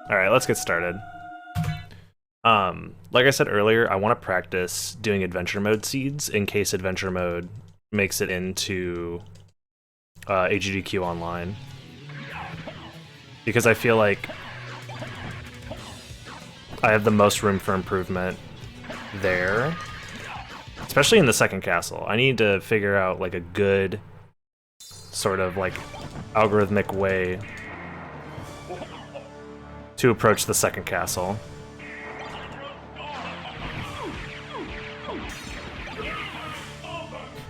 Alright, let's get started. Like I said earlier, I want to practice doing adventure mode seeds in case adventure mode makes it into AGDQ online. Because I feel like I have the most room for improvement there. Especially in the second castle. I need to figure out like a good sort of like algorithmic way to approach the second castle.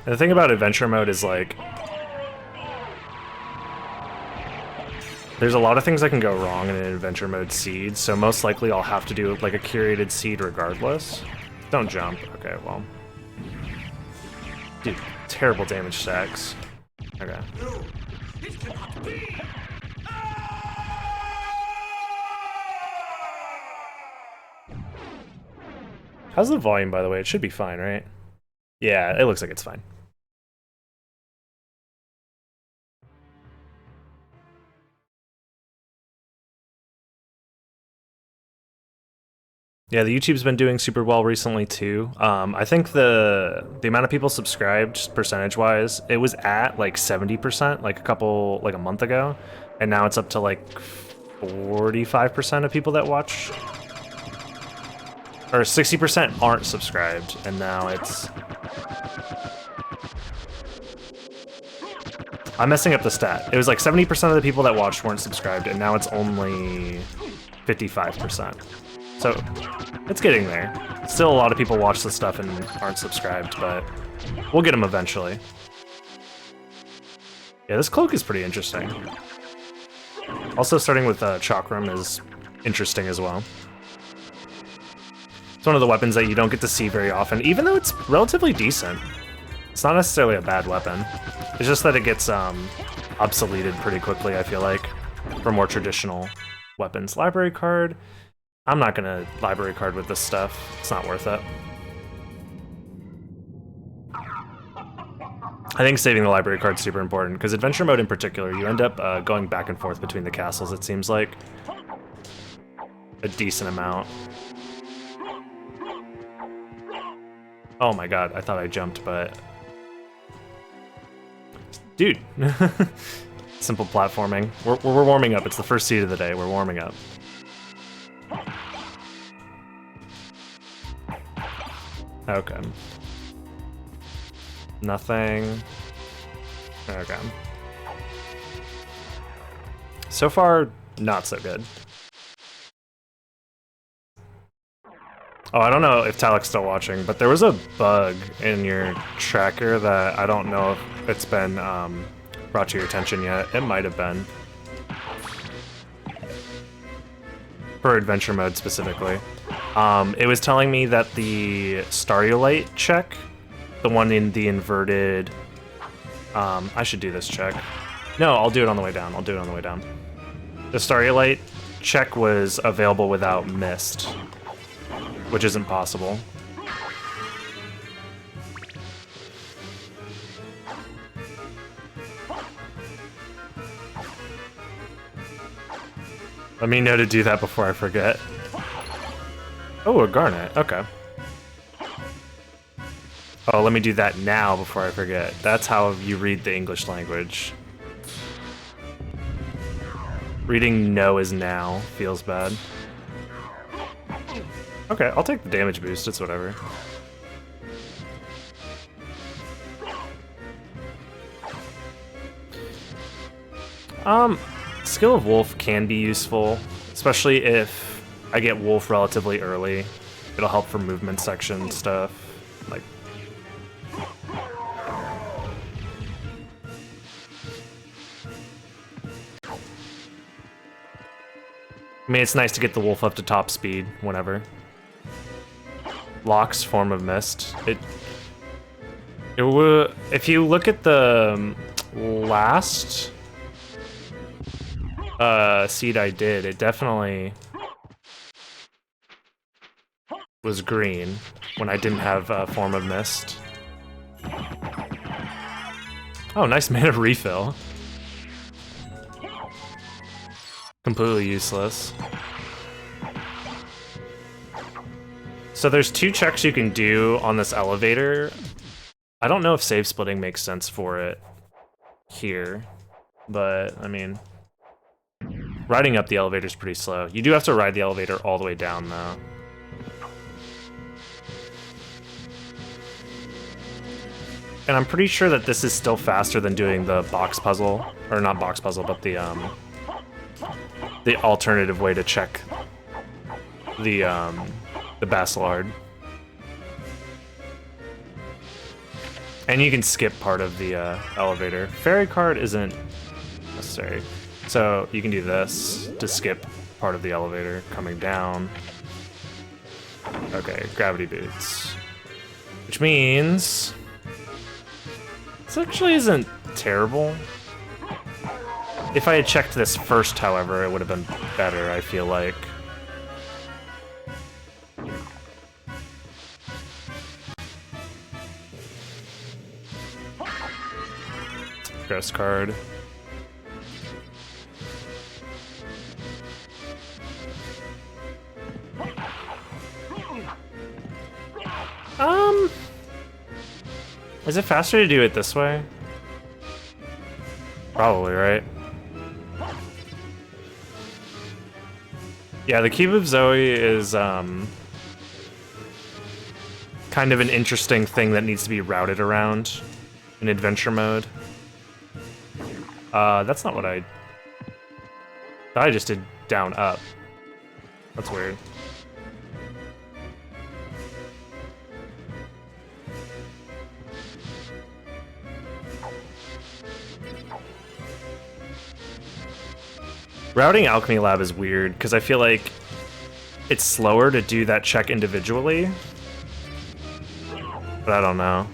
And the thing about adventure mode is like there's a lot of things that can go wrong in an adventure mode seed, so most likely I'll have to do like a curated seed regardless. Don't jump. Okay, well. Dude, terrible damage stacks. Okay. How's the volume, by the way? It should be fine, right? Yeah, it looks like it's fine. Yeah, the YouTube's been doing super well recently too. I think the amount of people subscribed percentage-wise, it was at like 70% like a month ago, and now it's up to like 45% of people that watch, or 60% aren't subscribed, and now it's. I'm messing up the stat. It was like 70% of the people that watched weren't subscribed, and now it's only 55%. So, it's getting there. Still a lot of people watch this stuff and aren't subscribed, but we'll get them eventually. Yeah, this cloak is pretty interesting. Also, starting with Chakram is interesting as well. It's one of the weapons that you don't get to see very often, even though it's relatively decent. It's not necessarily a bad weapon. It's just that it gets obsoleted pretty quickly, I feel like, for more traditional weapons. Library card. I'm not gonna library card with this stuff. It's not worth it. I think saving the library card is super important, because adventure mode in particular, you end up going back and forth between the castles, it seems like. A decent amount. Oh my god, I thought I jumped, but... Dude! Simple platforming. We're warming up, it's the first seed of the day, we're warming up. Okay. Nothing. Okay. So far, not so good. Oh, I don't know if Talik's still watching, but there was a bug in your tracker that I don't know if it's been brought to your attention yet. It might have been. For adventure mode specifically. It was telling me that the Starlight check, the one in the inverted... I should do this check. No, I'll do it on the way down. I'll do it on the way down. The Starlight check was available without Mist, which isn't possible. Let me know to do that before I forget. Oh, a garnet. Okay. Oh, let me do that now before I forget. That's how you read the English language. Reading no is now feels bad. Okay, I'll take the damage boost. It's whatever. Skill of Wolf can be useful, especially if I get Wolf relatively early. It'll help for movement section stuff. Like, I mean, it's nice to get the Wolf up to top speed whenever. Locke's Form of Mist. If you look at the last seed I did, it definitely was green when I didn't have Form of Mist. Oh, nice mana refill. Completely useless. So there's 2 checks you can do on this elevator. I don't know if save splitting makes sense for it here, but I mean, riding up the elevator is pretty slow. You do have to ride the elevator all the way down though. And I'm pretty sure that this is still faster than doing the box puzzle, or not box puzzle, but the alternative way to check the Basilard. And you can skip part of the elevator. Fairy card isn't necessary. So you can do this to skip part of the elevator coming down. Okay, gravity boots. Which means this actually isn't terrible. If I had checked this first, however, it would have been better, I feel like. Ghost card. Is it faster to do it this way? Probably, right? Yeah, the Cube of Zoe is kind of an interesting thing that needs to be routed around in adventure mode. That's not what I just did down up. That's weird. Routing Alchemy Lab is weird, because I feel like it's slower to do that check individually. But I don't know.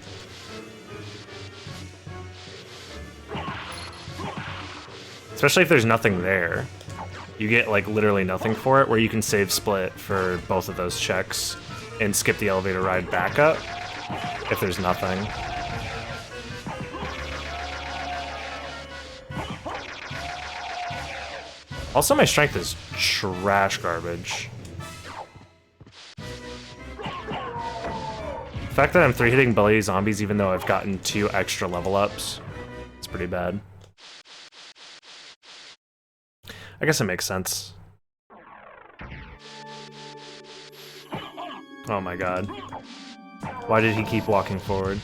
Especially if there's nothing there. You get, like, literally nothing for it, where you can save split for both of those checks and skip the elevator ride back up if there's nothing. Also, my strength is trash garbage. The fact that I'm 3-hitting Belly Zombies even though I've gotten 2 extra level ups, it's pretty bad. I guess it makes sense. Oh my god. Why did he keep walking forward?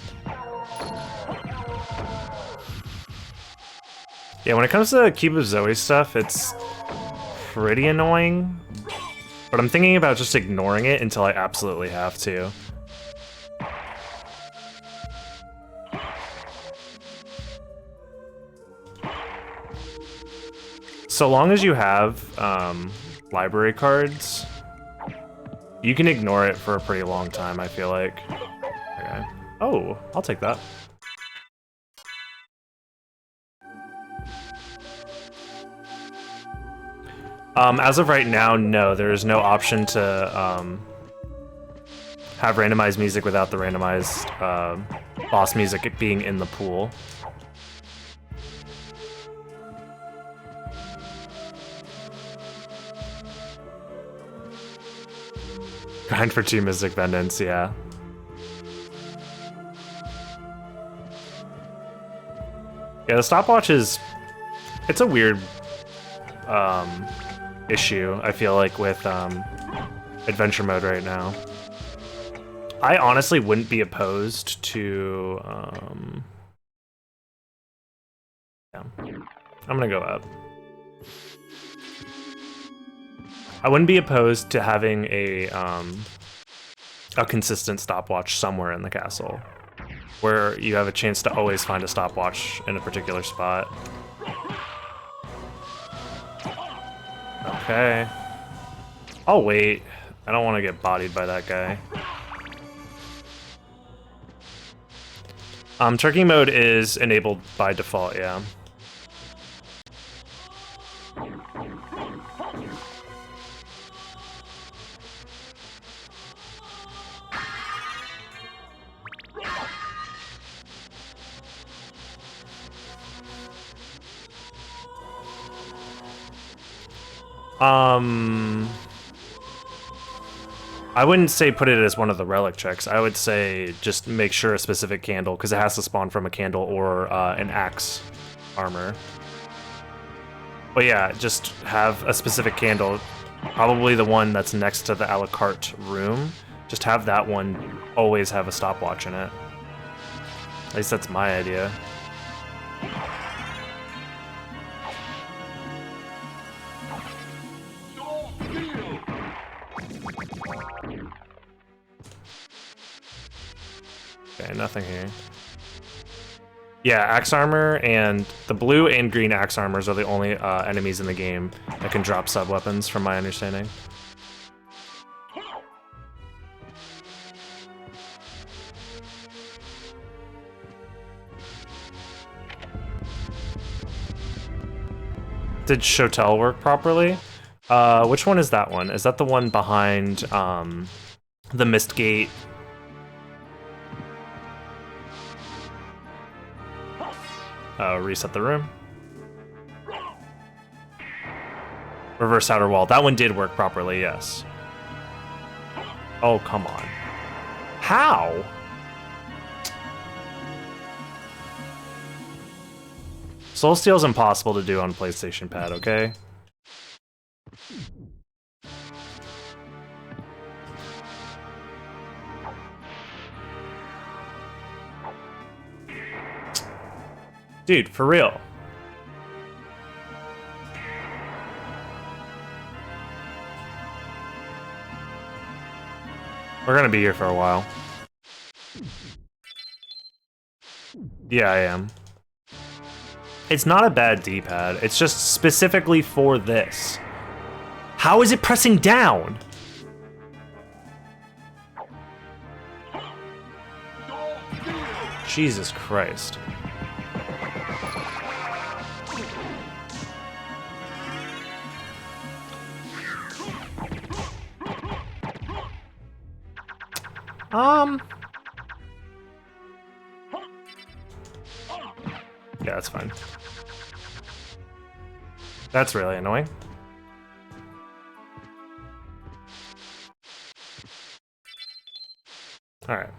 Yeah, when it comes to Cube of Zoe stuff, it's pretty annoying. But I'm thinking about just ignoring it until I absolutely have to. So long as you have library cards, you can ignore it for a pretty long time, I feel like. Okay. Oh, I'll take that. As of right now, no, there is no option to have randomized music without the randomized boss music being in the pool. Grind for 2 Mystic Pendants, yeah. Yeah, the stopwatch is... it's a weird issue, I feel like, with adventure mode right now. I honestly wouldn't be opposed to... yeah. I'm gonna go up. I wouldn't be opposed to having a consistent stopwatch somewhere in the castle, where you have a chance to always find a stopwatch in a particular spot. Okay. I'll wait. I don't want to get bodied by that guy. Turkey mode is enabled by default, yeah. I wouldn't say put it as one of the relic checks. I would say just make sure a specific candle, because it has to spawn from a candle or an axe armor. But yeah, just have a specific candle, probably the one that's next to the a la carte room. Just have that one always have a stopwatch in it. At least that's my idea. Okay, nothing here. Yeah, axe armor and the blue and green axe armors are the only enemies in the game that can drop sub weapons, from my understanding. Did Shotel work properly? Which one is that one? Is that the one behind the Mist Gate? Reset the room. Reverse outer wall. That one did work properly, yes. Oh, come on. How? Soul Steal's impossible to do on PlayStation Pad, okay? Dude, for real. We're gonna be here for a while. Yeah, I am. It's not a bad D-pad. It's just specifically for this. How is it pressing down? Jesus Christ. Yeah, that's fine. That's really annoying. All right.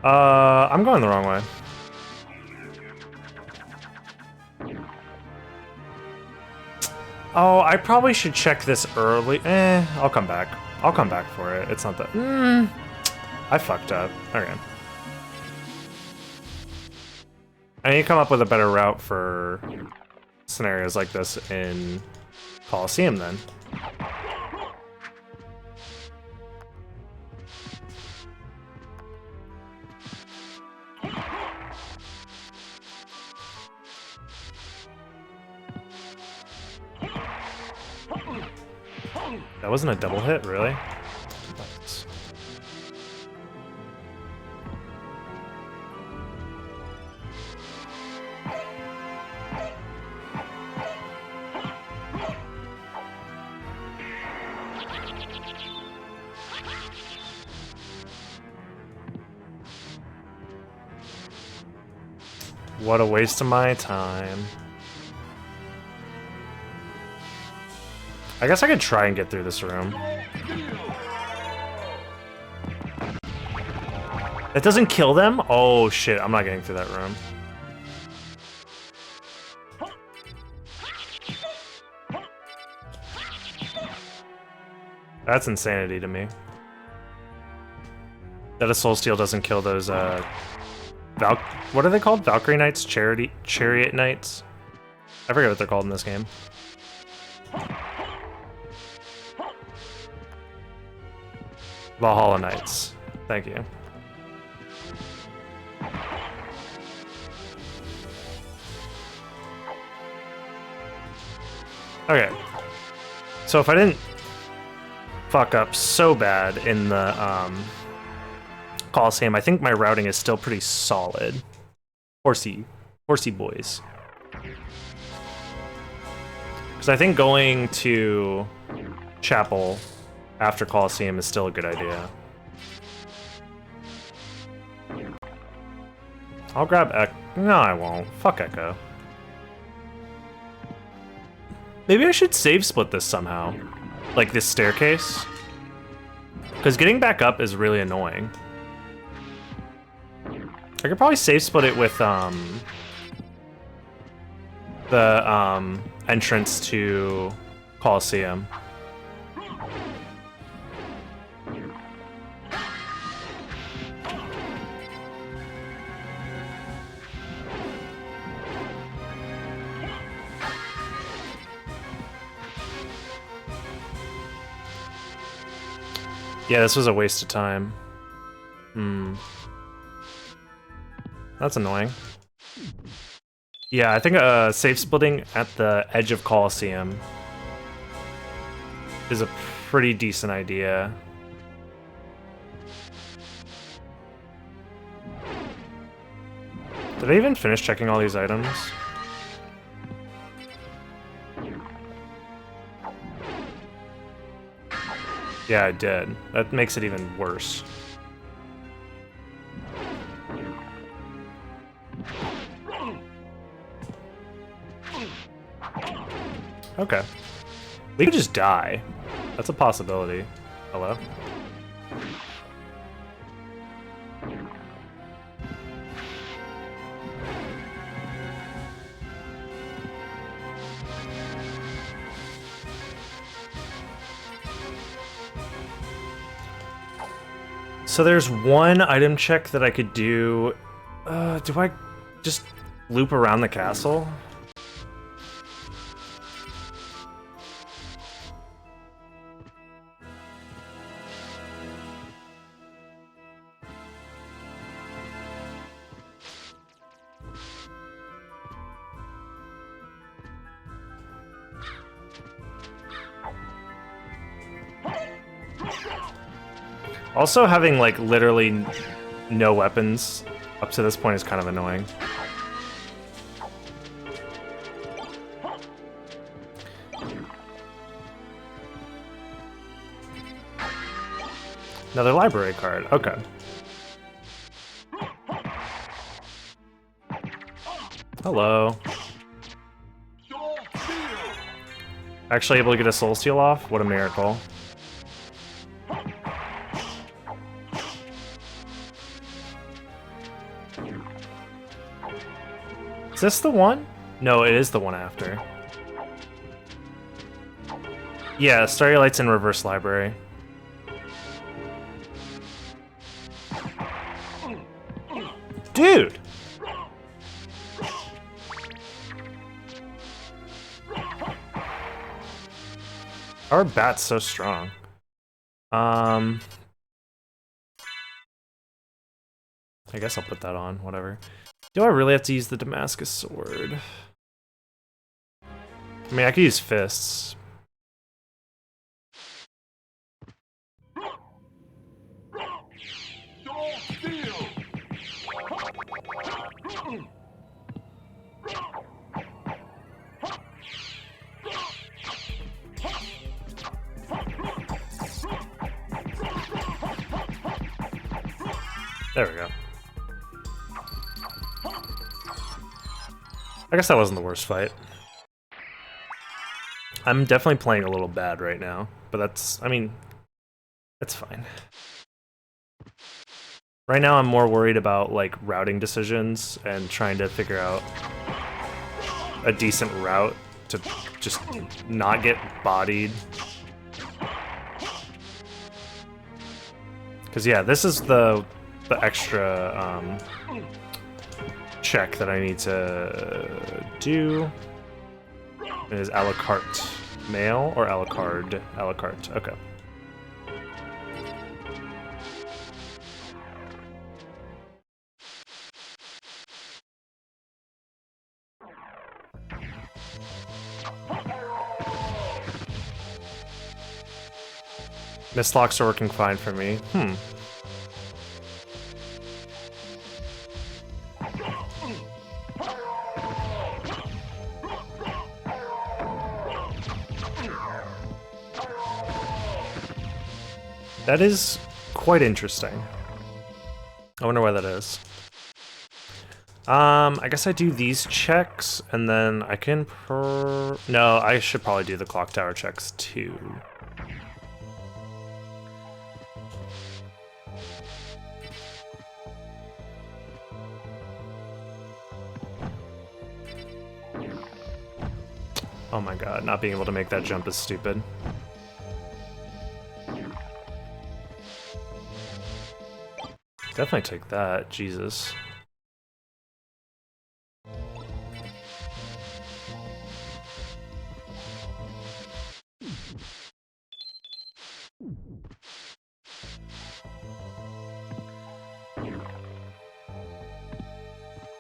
I'm going the wrong way. Oh, I probably should check this early. I'll come back. I'll come back for it. It's not that. I fucked up. Okay. I need to come up with a better route for scenarios like this in Coliseum then. That wasn't a double hit, really? Nice. What a waste of my time. I guess I could try and get through this room. That doesn't kill them? Oh shit, I'm not getting through that room. That's insanity to me. That a Soul Steal doesn't kill those, what are they called? Valkyrie Knights? Chariot Knights? I forget what they're called in this game. Valhalla Knights. Thank you. Okay. So if I didn't fuck up so bad in the Coliseum, I think my routing is still pretty solid. Horsey boys. Because I think going to Chapel after Coliseum is still a good idea. I'll grab Echo. No, I won't. Fuck Echo. Maybe I should save split this somehow. Like this staircase. Because getting back up is really annoying. I could probably save split it with the entrance to Coliseum. Yeah, this was a waste of time. That's annoying. Yeah, I think save splitting at the edge of Coliseum is a pretty decent idea. Did I even finish checking all these items? Yeah, I did. That makes it even worse. Okay. We could just die. That's a possibility. Hello? So there's one item check that I could do. Do I just loop around the castle? Also, having, like, literally no weapons up to this point is kind of annoying. Another library card, okay. Hello. Actually able to get a soul steal off? What a miracle. Is this the one? No, it is the one after. Yeah, Starry Light's in reverse library. Dude! Our bat's so strong. I guess I'll put that on, whatever. Do I really have to use the Damascus sword? I mean, I could use fists. There we go. I guess that wasn't the worst fight. I'm definitely playing a little bad right now, but that's, I mean, that's fine. Right now I'm more worried about, like, routing decisions and trying to figure out a decent route to just not get bodied. Because, yeah, this is the extra, check that I need to do. It is a la carte mail or a la carte? A la carte, okay. Mistlocks are working fine for me. That is quite interesting. I wonder why that is. I guess I do these checks, and then I can no, I should probably do the clock tower checks too. Oh my god, not being able to make that jump is stupid. Definitely take that, Jesus.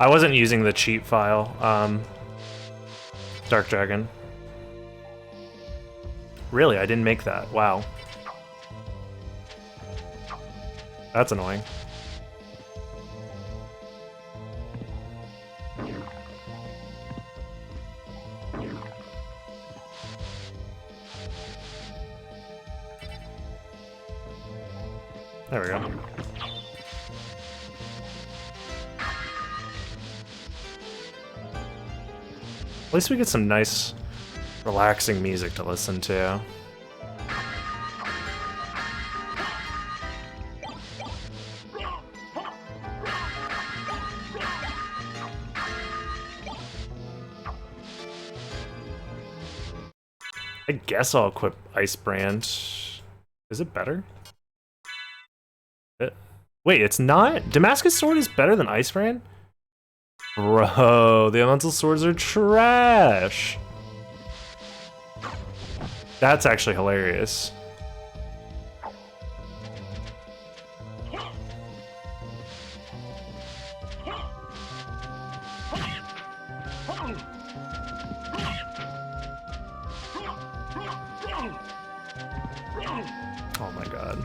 I wasn't using the cheat file, Dark Dragon. Really, I didn't make that. Wow. That's annoying. There we go. At least we get some nice, relaxing music to listen to. I guess I'll equip Ice Brand. Is it better? Wait, it's not? Damascus Sword is better than Ice Brand? Bro, the elemental swords are trash. That's actually hilarious. Oh my god.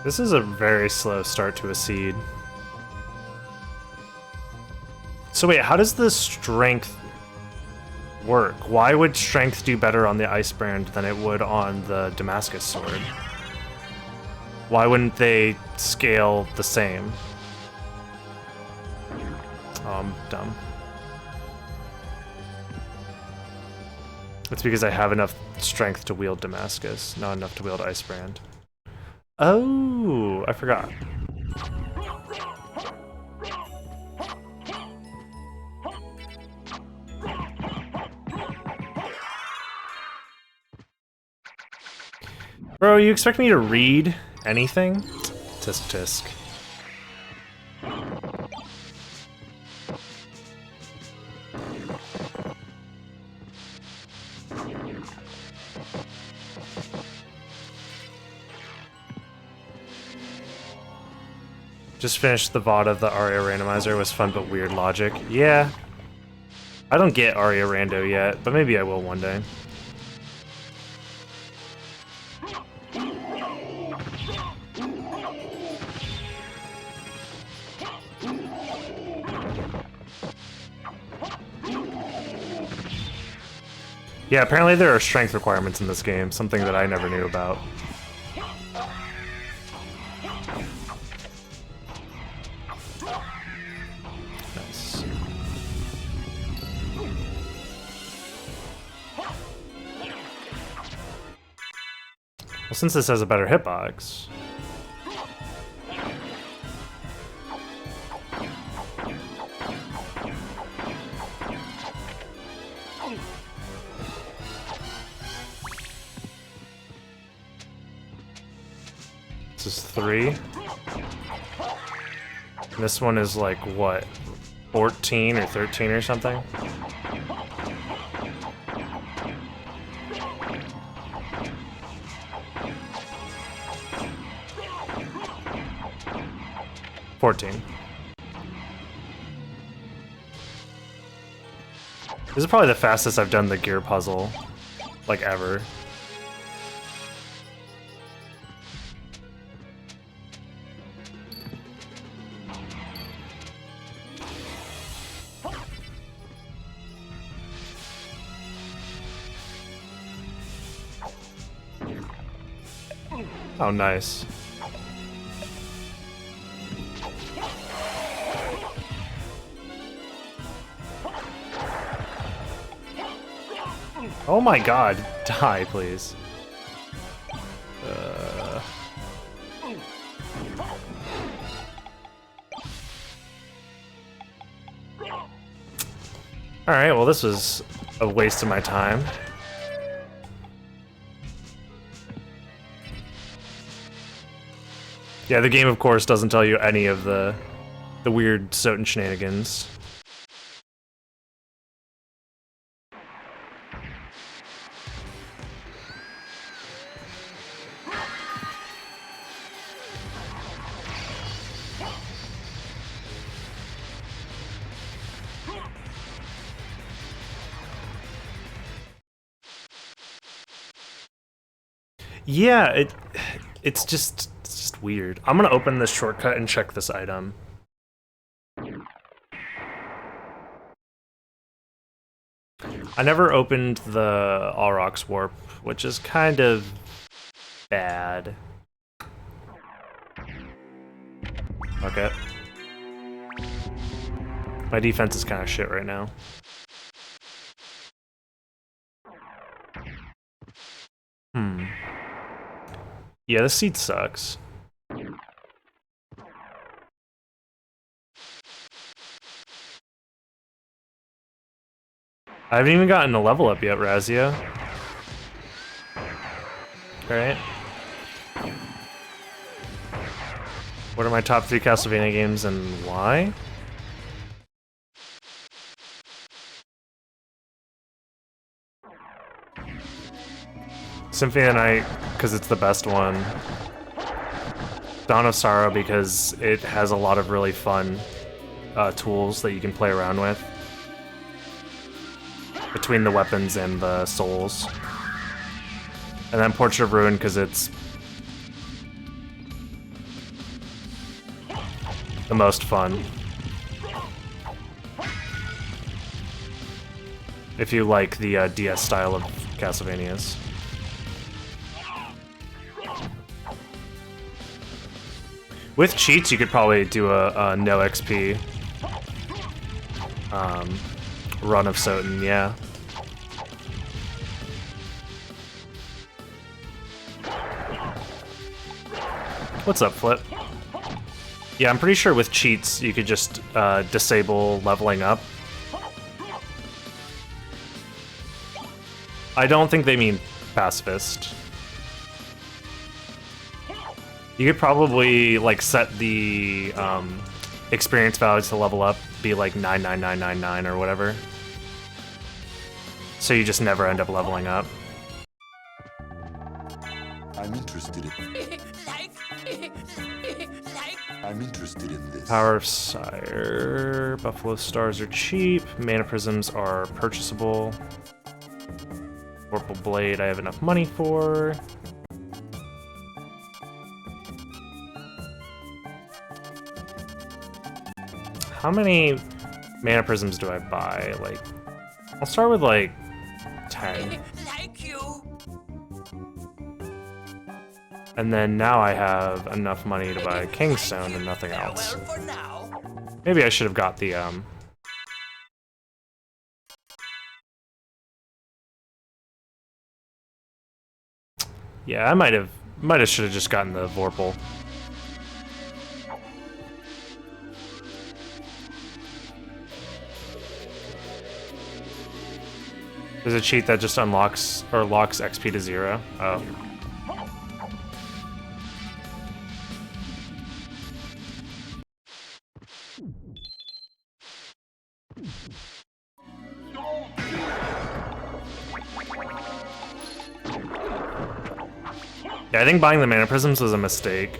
This is a very slow start to a seed. So wait, how does the strength work? Why would strength do better on the Ice Brand than it would on the Damascus Sword? Why wouldn't they scale the same? Oh, I'm dumb. It's because I have enough strength to wield Damascus, not enough to wield Ice Brand. Oh, I forgot. Bro, you expect me to read anything? Tisk tisk. Just finished the VOD of the Aria randomizer. It was fun but weird logic. Yeah. I don't get Aria rando yet, but maybe I will one day. Yeah, apparently there are strength requirements in this game, something that I never knew about. Nice. Well, since this has a better hitbox... This is 3. And this one is like, what, 14 or 13 or something? $14. This is probably the fastest I've done the gear puzzle, like, ever. Oh, nice. Oh my god, die, please. Alright, well this was a waste of my time. Yeah, the game of course doesn't tell you any of the weird Soten shenanigans. Yeah, it's just weird. I'm gonna open this shortcut and check this item. I never opened the All Rocks Warp, which is kind of bad. Okay. My defense is kind of shit right now. Yeah, this seed sucks. I haven't even gotten a level up yet, Razia. Alright. What are my top 3 Castlevania games and why? Symphony of the Night, because it's the best one. Dawn of Sorrow, because it has a lot of really fun tools that you can play around with. Between the weapons and the souls. And then Portrait of Ruin, because it's the most fun. If you like the DS style of Castlevanias. With cheats, you could probably do a no XP run of Soten, yeah. What's up, Flip? Yeah, I'm pretty sure with cheats you could just disable leveling up. I don't think they mean pacifist. You could probably like set the experience values to level up, be like 99999 or whatever. So you just never end up leveling up. I'm interested in this. Power of Sire. Buffalo Stars are cheap. Mana Prisms are purchasable. Vorpal Blade I have enough money for. How many Mana Prisms do I buy? Like, I'll start with like 10. And then now I have enough money to buy Kingstone and nothing else. Maybe I should have got the yeah, I might have should have just gotten the Vorpal. There's a cheat that just unlocks or locks XP to 0. Oh. Yeah, I think buying the Mana Prisms was a mistake.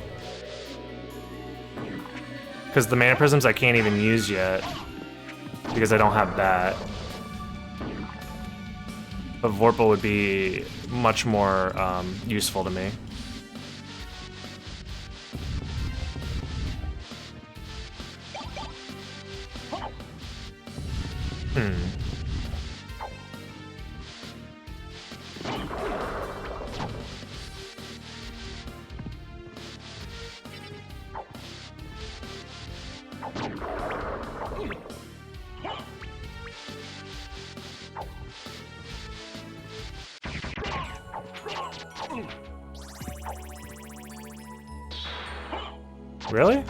Because the Mana Prisms I can't even use yet. Because I don't have that. But Vorpal would be much more useful to me. Really?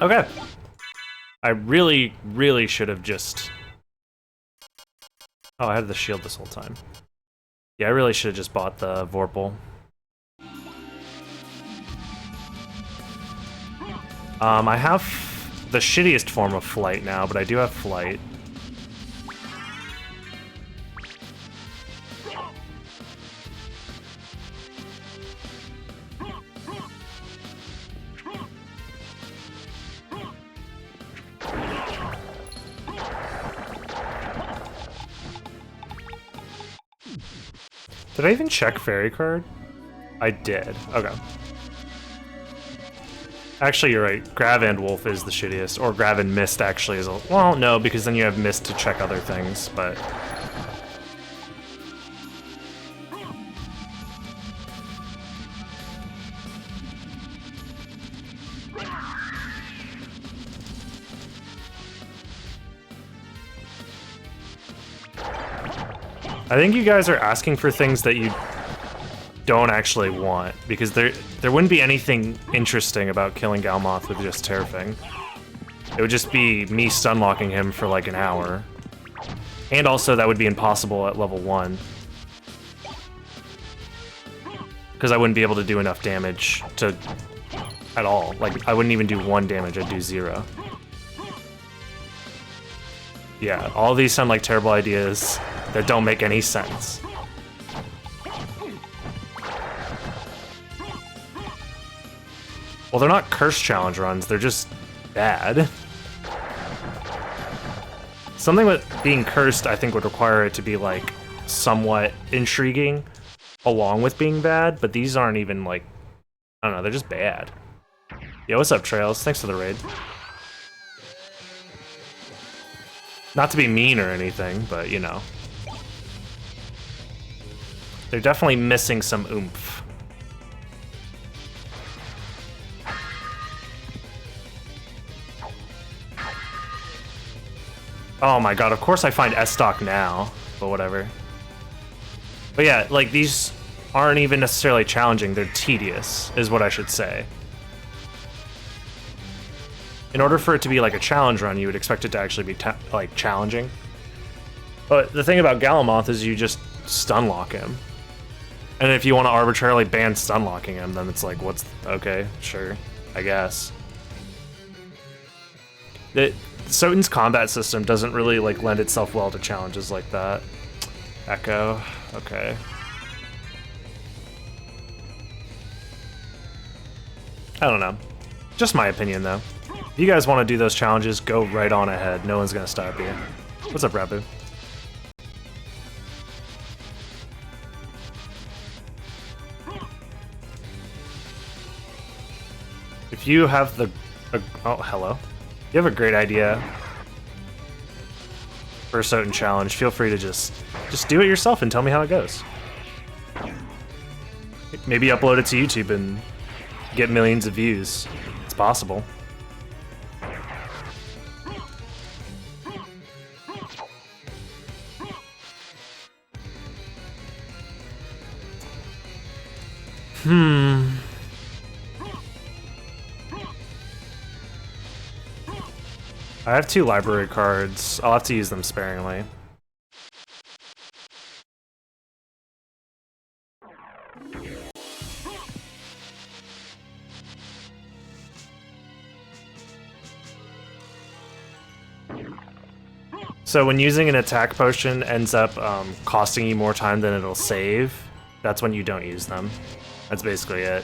Okay. I really, really should have just... Oh, I had the shield this whole time. Yeah, I really should have just bought the Vorpal. I have the shittiest form of flight now, but I do have flight. Did I even check fairy card? I did. Okay. Actually, you're right. Grav and Wolf is the shittiest. Or Grav and Mist actually is a... Well, no, because then you have Mist to check other things, but... I think you guys are asking for things that you don't actually want, because there wouldn't be anything interesting about killing Galmoth with just Terrafing. It would just be me stun-locking him for like an hour. And also that would be impossible at level 1. Because I wouldn't be able to do enough damage to... at all. Like, I wouldn't even do 1 damage, I'd do 0. Yeah, all these sound like terrible ideas that don't make any sense. Well, they're not curse challenge runs, they're just bad. Something with being cursed, I think, would require it to be, like, somewhat intriguing along with being bad, but these aren't even, like, I don't know, they're just bad. Yo, what's up, Trails? Thanks for the raid. Not to be mean or anything, but, you know. They're definitely missing some oomph. Oh my god, of course I find S-Stock now, but whatever. But yeah, like, these aren't even necessarily challenging, they're tedious, is what I should say. In order for it to be like a challenge run, you would expect it to actually be, like, challenging. But the thing about Galamoth is you just stun-lock him. And if you want to arbitrarily ban stun-locking him, then it's like, what's... okay, sure, I guess. Soten's combat system doesn't really, like, lend itself well to challenges like that. Echo, okay. I don't know. Just my opinion, though. If you guys want to do those challenges, go right on ahead. No one's gonna stop you. What's up, Rabu? If you have the... oh, hello. If you have a great idea for a certain challenge, feel free to just do it yourself and tell me how it goes. Maybe upload it to YouTube and get millions of views. It's possible. I have 2 library cards. I'll have to use them sparingly. So when using an attack potion ends up costing you more time than it'll save, that's when you don't use them. That's basically it.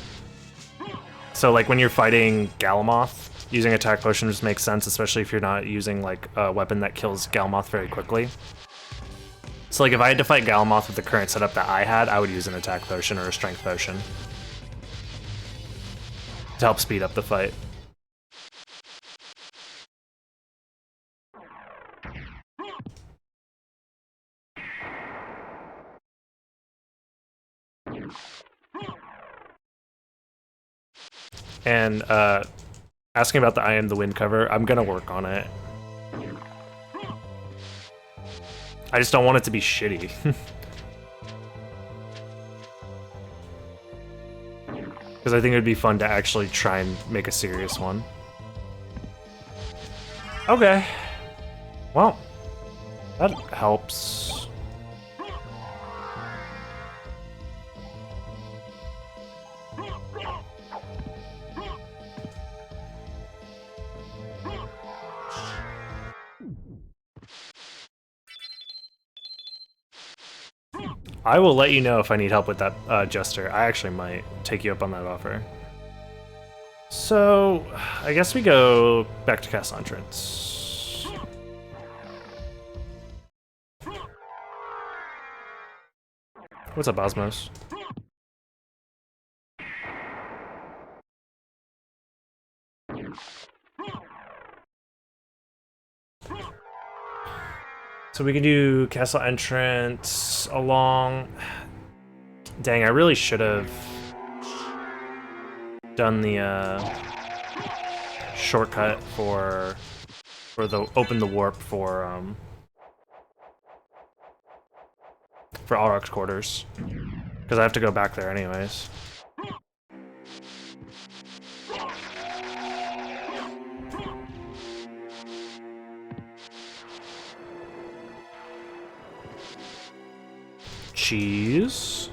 So like when you're fighting Galamoth, using attack potion just makes sense, especially if you're not using like a weapon that kills Galamoth very quickly. So like if I had to fight Galamoth with the current setup that I had, I would use an attack potion or a strength potion to help speed up the fight. And asking about the I Am the Wind cover, I'm gonna work on it. I just don't want it to be shitty. Because I think it would be fun to actually try and make a serious one. Okay. Well, that helps. I will let you know if I need help with that Jester. I actually might take you up on that offer. So, I guess we go back to Castle Entrance. What's up, Osmos? So we can do Castle Entrance along... Dang, I really should have done the shortcut for the open the warp for Auroch's quarters, because I have to go back there anyways. Cheese.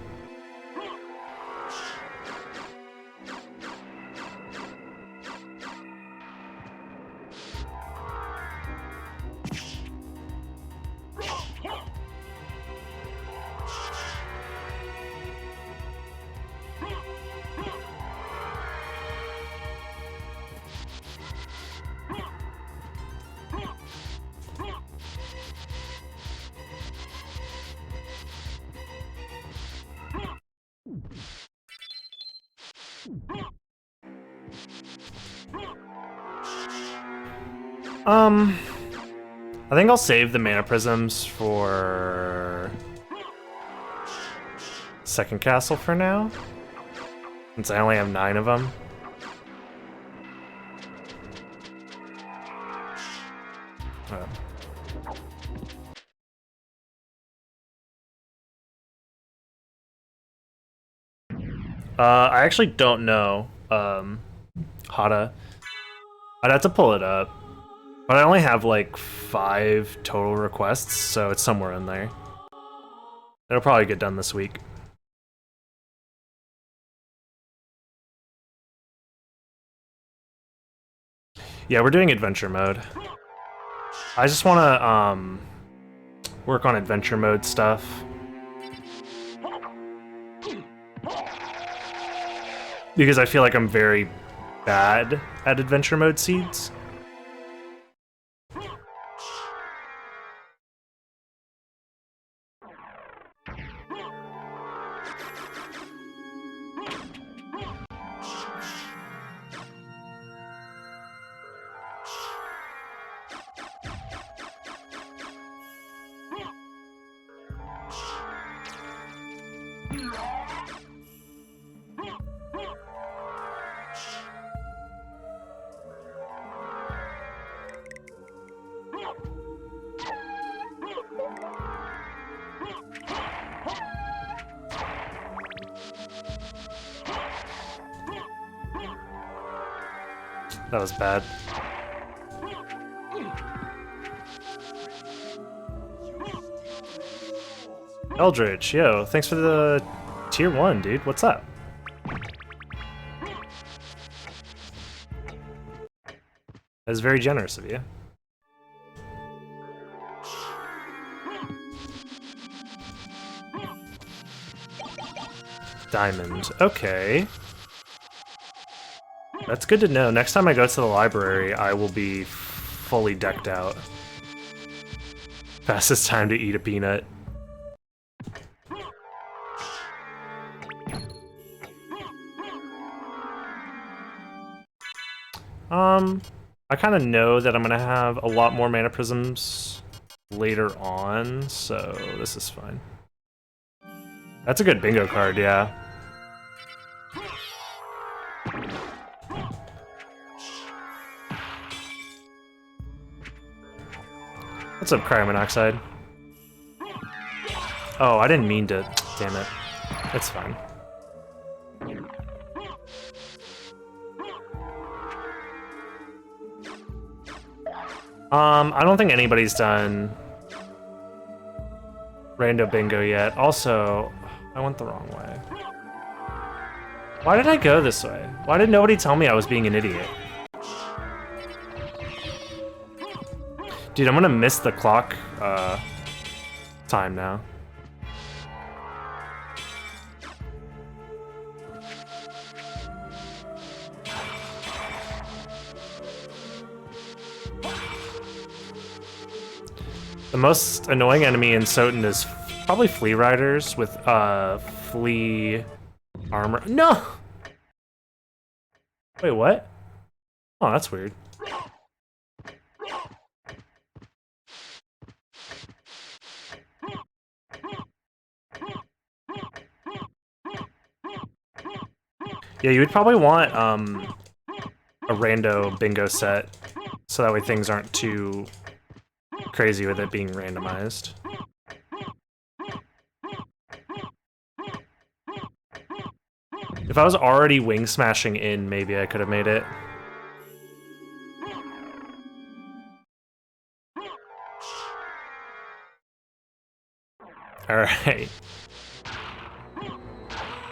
I think I'll save the mana prisms for second castle for now, since I only have 9 of them. I actually don't know, Hada. I'd have to pull it up. But I only have like 5 total requests, so it's somewhere in there. It'll probably get done this week. Yeah, we're doing adventure mode. I just want to work on adventure mode stuff. Because I feel like I'm very bad at adventure mode seeds. That was bad. Eldritch, yo, thanks for the tier 1, dude. What's up? That's very generous of you. Diamond, okay. That's good to know. Next time I go to the library, I will be fully decked out. Fastest time to eat a peanut. I kind of know that I'm gonna have a lot more mana prisms later on, so this is fine. That's a good bingo card, yeah. What's up, carbon monoxide? Oh, I didn't mean to. Damn it. It's fine. I don't think anybody's done Rando Bingo yet. Also, I went the wrong way. Why did I go this way? Why did nobody tell me I was being an idiot? Dude, I'm gonna miss the clock time now. The most annoying enemy in Soten is probably Flea Riders with flea armor. No! Wait, what? Oh, that's weird. Yeah, you would probably want a rando bingo set so that way things aren't too crazy with it being randomized. If I was already wing smashing in, maybe I could have made it. All right.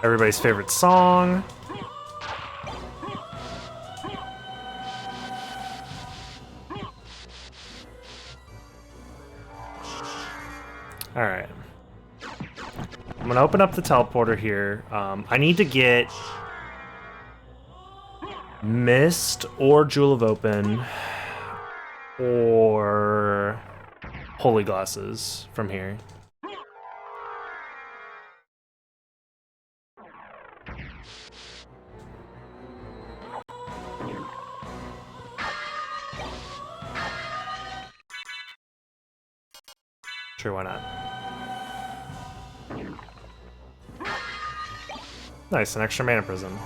Everybody's favorite song. All right. I'm gonna open up the teleporter here. I need to get Mist or Jewel of Open or Holy Glasses from here. Sure, why not? Nice, an extra mana prism.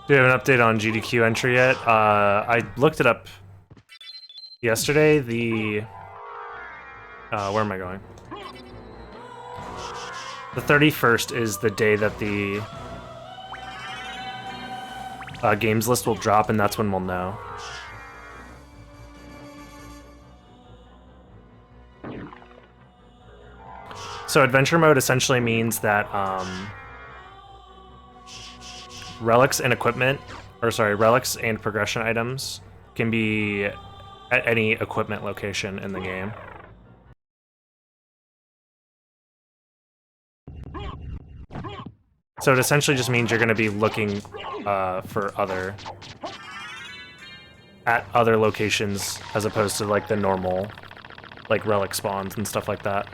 Do you have an update on GDQ entry yet? I looked it up yesterday. The where am I going? The 31st is the day that the games list will drop, and that's when we'll know. So adventure mode essentially means that relics and equipment, or sorry, relics and progression items can be at any equipment location in the game. So it essentially just means you're going to be looking for at other locations as opposed to like the normal like relic spawns and stuff like that.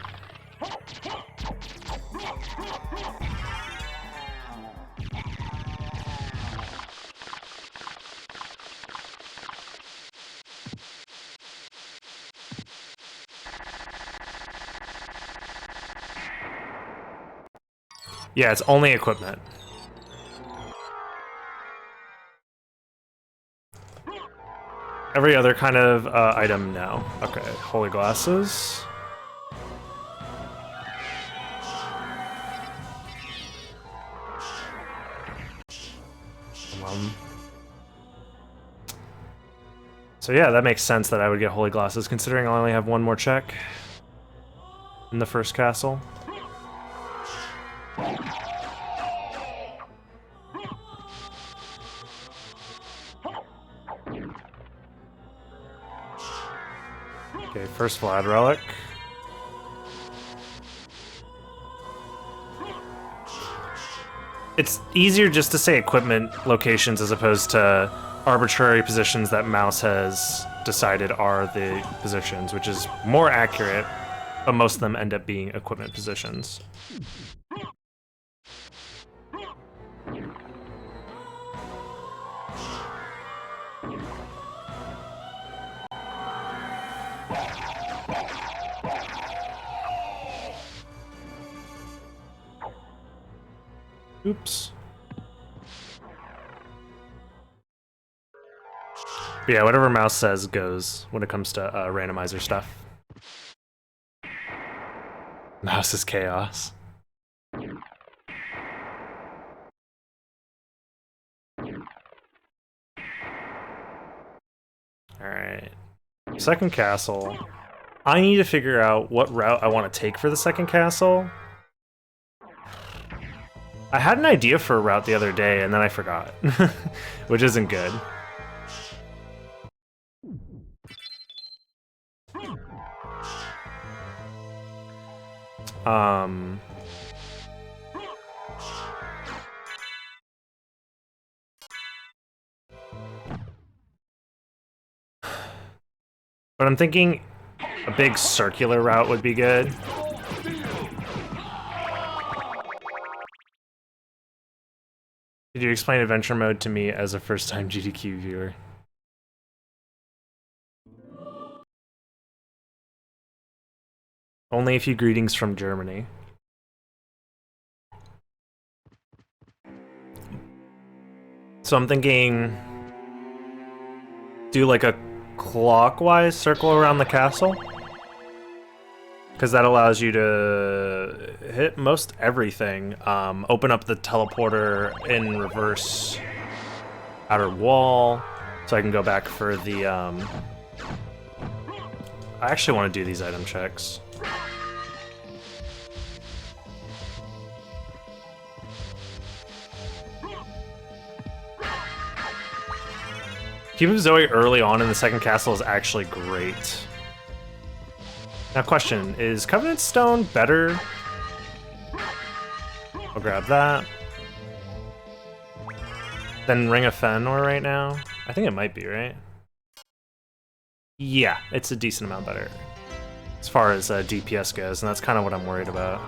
Yeah, it's only equipment. Every other kind of item now. Okay, holy glasses. So yeah, that makes sense that I would get holy glasses, considering I only have one more check in the first castle. Okay, first Vlad relic. It's easier just to say equipment locations as opposed to arbitrary positions that Mouse has decided are the positions, which is more accurate, but most of them end up being equipment positions. Oops. But yeah, whatever mouse says goes when it comes to randomizer stuff. Mouse is chaos. Alright. Second castle. I need to figure out what route I want to take for the second castle. I had an idea for a route the other day, and then I forgot. Which isn't good. But I'm thinking a big circular route would be good. Could you explain adventure mode to me as a first-time GDQ viewer? Only a few greetings from Germany. So I'm thinking, do like a clockwise circle around the castle, because that allows you to hit most everything. Open up the teleporter in reverse outer wall, so I can go back for the I actually want to do these item checks. Keeping Zoe early on in the second castle is actually great. Now question, is Covenant Stone better? I'll grab that. Then Ring of Fëanor right now? I think it might be, right? Yeah, it's a decent amount better as far as DPS goes, and that's kind of what I'm worried about.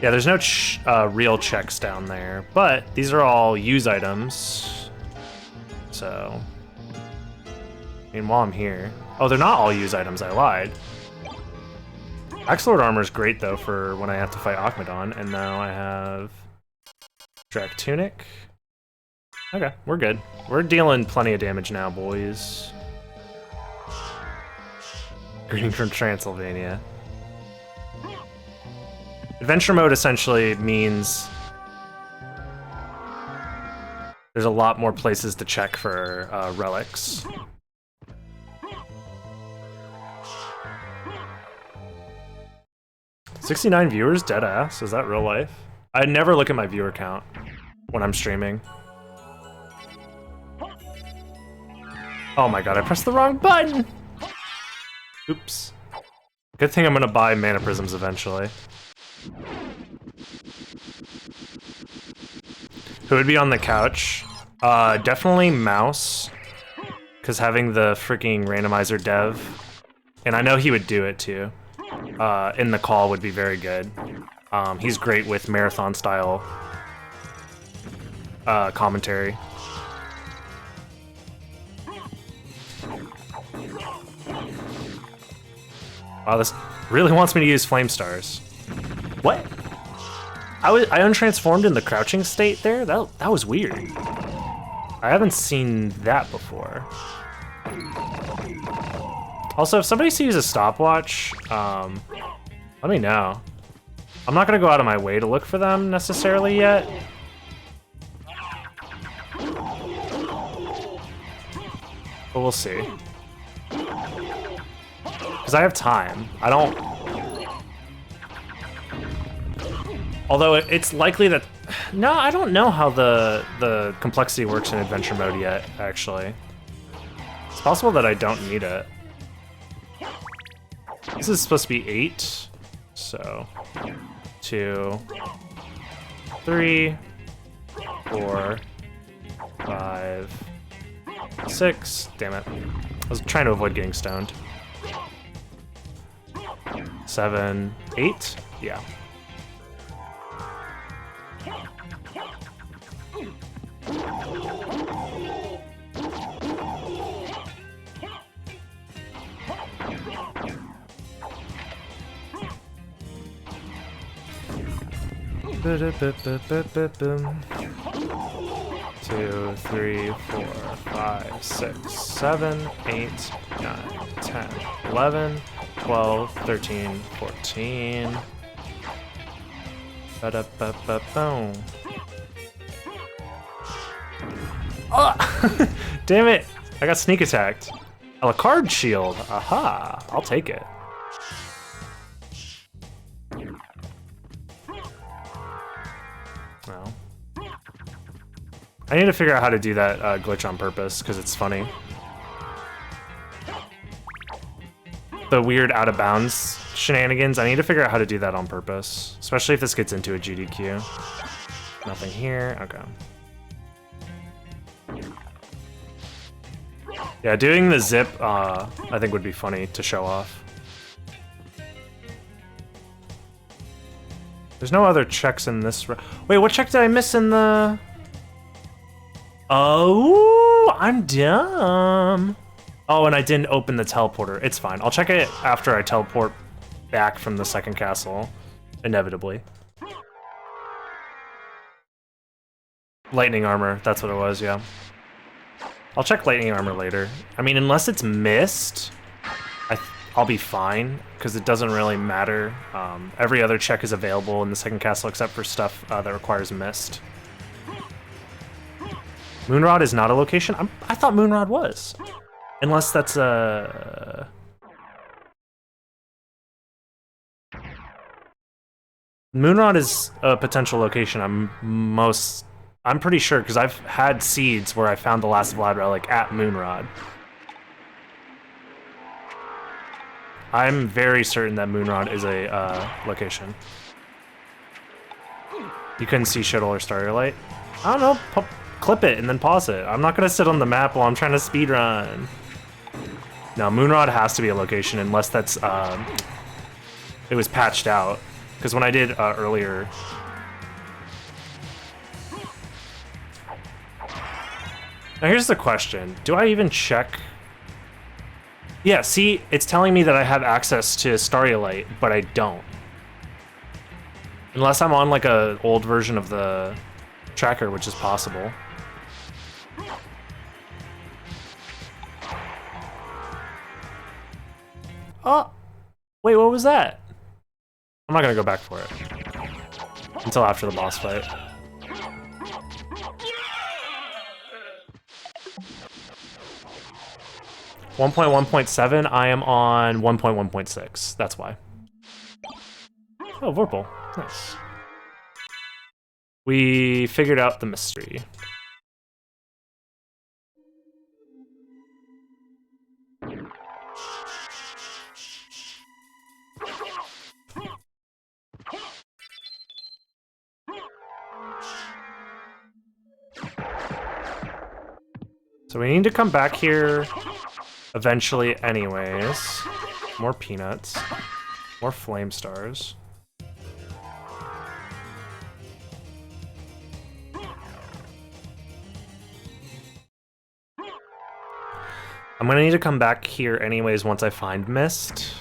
Yeah, there's no real checks down there, but these are all use items. So, I mean, while I'm here. Oh, they're not all use items, I lied. Axelord armor is great, though, for when I have to fight Akmadon, and now I have Drak Tunic. Okay, we're good. We're dealing plenty of damage now, boys. Greeting from Transylvania. Adventure mode essentially means there's a lot more places to check for relics. $69 viewers, deadass. Is that real life? I never look at my viewer count when I'm streaming. Oh my god, I pressed the wrong button! Oops. Good thing I'm gonna buy mana prisms eventually. Who would be on the couch? Definitely Mouse, because having the freaking randomizer dev, and I know he would do it too, in the call would be very good. He's great with marathon style commentary. Wow, this really wants me to use Flame Stars. What? I untransformed in the crouching state there? That was weird. I haven't seen that before. Also, if somebody sees a stopwatch, let me know. I'm not gonna go out of my way to look for them necessarily yet. But we'll see. Because I have time. I don't... Although it's likely that... No, I don't know how the complexity works in adventure mode yet, actually. It's possible that I don't need it. This is supposed to be 8, so 2, 3, 4, 5, 6. Damn it. I was trying to avoid getting stoned. 7, 8? Yeah. Ba-da-ba-ba-ba-ba-boom. 2, 3, 4, 5, 6, 7, 8, 9, 10, 11, 12, 13, 14. Ba-da-ba-ba-boom. Oh! Damn it! I got sneak attacked. Oh, a card shield. Aha! I'll take it. Well, I need to figure out how to do that glitch on purpose because it's funny. The weird out of bounds shenanigans. I need to figure out how to do that on purpose, especially if this gets into a GDQ. Nothing here. Okay. Yeah, doing the zip, I think would be funny to show off. There's no other checks in this. Wait, what check did I miss in the? Oh, I'm dumb. Oh, and I didn't open the teleporter. It's fine. I'll check it after I teleport back from the second castle, inevitably. Lightning armor, that's what it was, yeah. I'll check lightning armor later. I mean, unless it's missed, I'll be fine, because it doesn't really matter. Every other check is available in the second castle except for stuff that requires mist. Moonrod is not a location? I thought Moonrod was. Unless that's a... Moonrod is a potential location I'm pretty sure, because I've had seeds where I found the last Vlad relic at Moonrod. I'm very certain that Moonrod is a location. You couldn't see Shuttle or Starlight? I don't know, clip it and then pause it. I'm not gonna sit on the map while I'm trying to speedrun. No, Moonrod has to be a location unless that's, it was patched out. Because when I did earlier... Now here's the question, do I even check? Yeah, see, it's telling me that I have access to Starlight, but I don't. Unless I'm on like a old version of the tracker, which is possible. Oh, wait, what was that? I'm not gonna go back for it until after the boss fight. 1.1.7, I am on 1.1.6. That's why. Oh, Vorpal. Nice. We figured out the mystery. So we need to come back here eventually anyways. More peanuts. More flame stars. I'm gonna need to come back here anyways once I find Mist.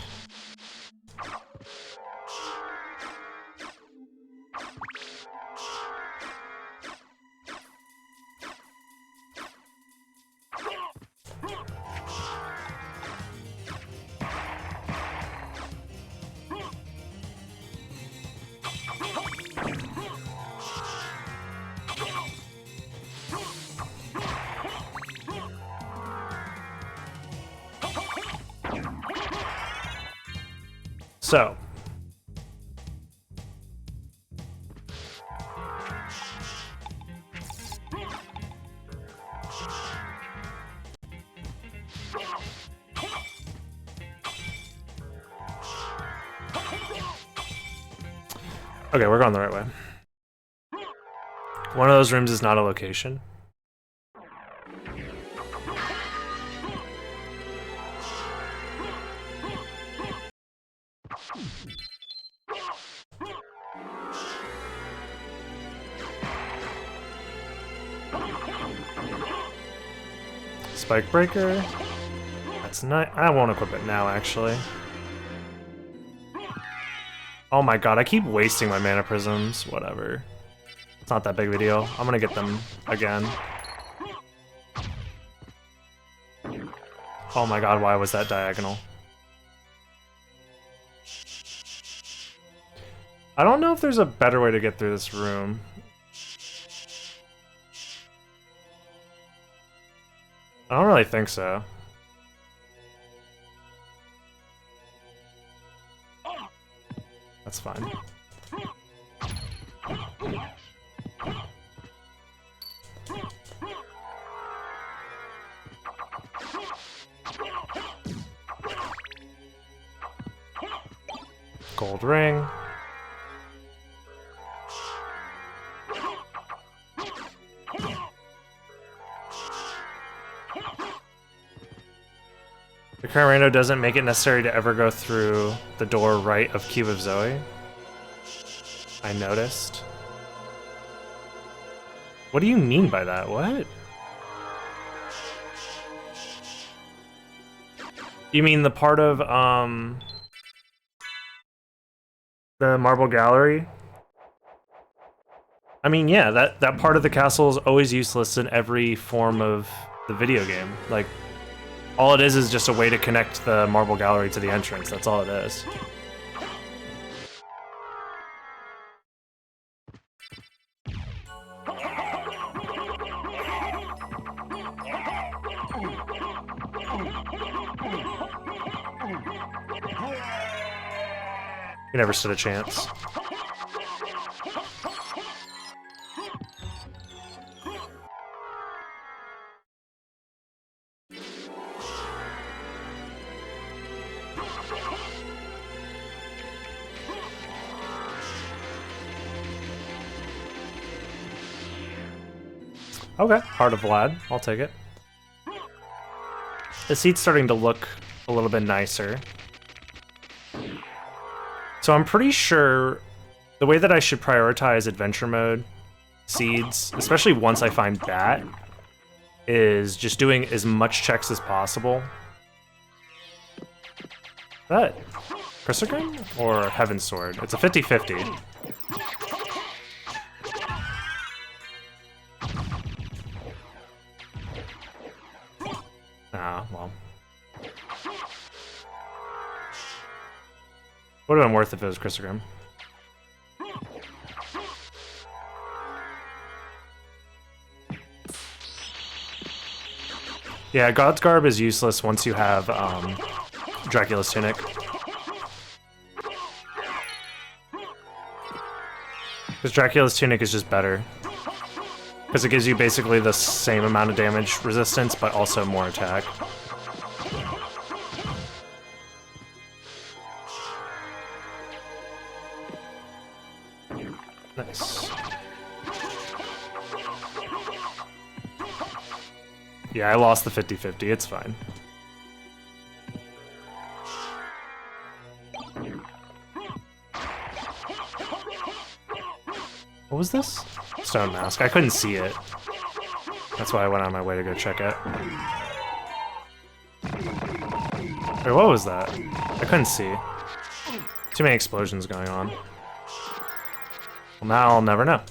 So, okay, we're going the right way. One of those rooms is not a location. Spike breaker. That's not. I won't equip it now, actually. Oh my god, I keep wasting my mana prisms. Whatever. It's not that big of a deal. I'm gonna get them again. Oh my god, why was that diagonal? I don't know if there's a better way to get through this room. I don't really think so. That's fine. Gold ring. The current rando doesn't make it necessary to ever go through the door right of Cube of Zoe. I noticed. What do you mean by that? What? You mean the part of, the Marble Gallery? I mean, yeah, that part of the castle is always useless in every form of the video game. Like, all it is just a way to connect the Marble Gallery to the entrance. That's all it is. You never stood a chance. Okay, Heart of Vlad. I'll take it. The seat's starting to look a little bit nicer. So I'm pretty sure the way that I should prioritize adventure mode seeds, especially once I find that, is just doing as much checks as possible. Is that Chrysogram or Heaven's Sword? It's a 50-50. Ah, well. Would have been worth it if it was Chrysogram. Yeah, God's Garb is useless once you have Dracula's Tunic. Because Dracula's Tunic is just better. Because it gives you basically the same amount of damage resistance, but also more attack. Nice. Yeah, I lost the 50-50, it's fine. What was this? Stone Mask. I couldn't see it. That's why I went on my way to go check it. Wait, what was that? I couldn't see. Too many explosions going on. Well, now I'll never know.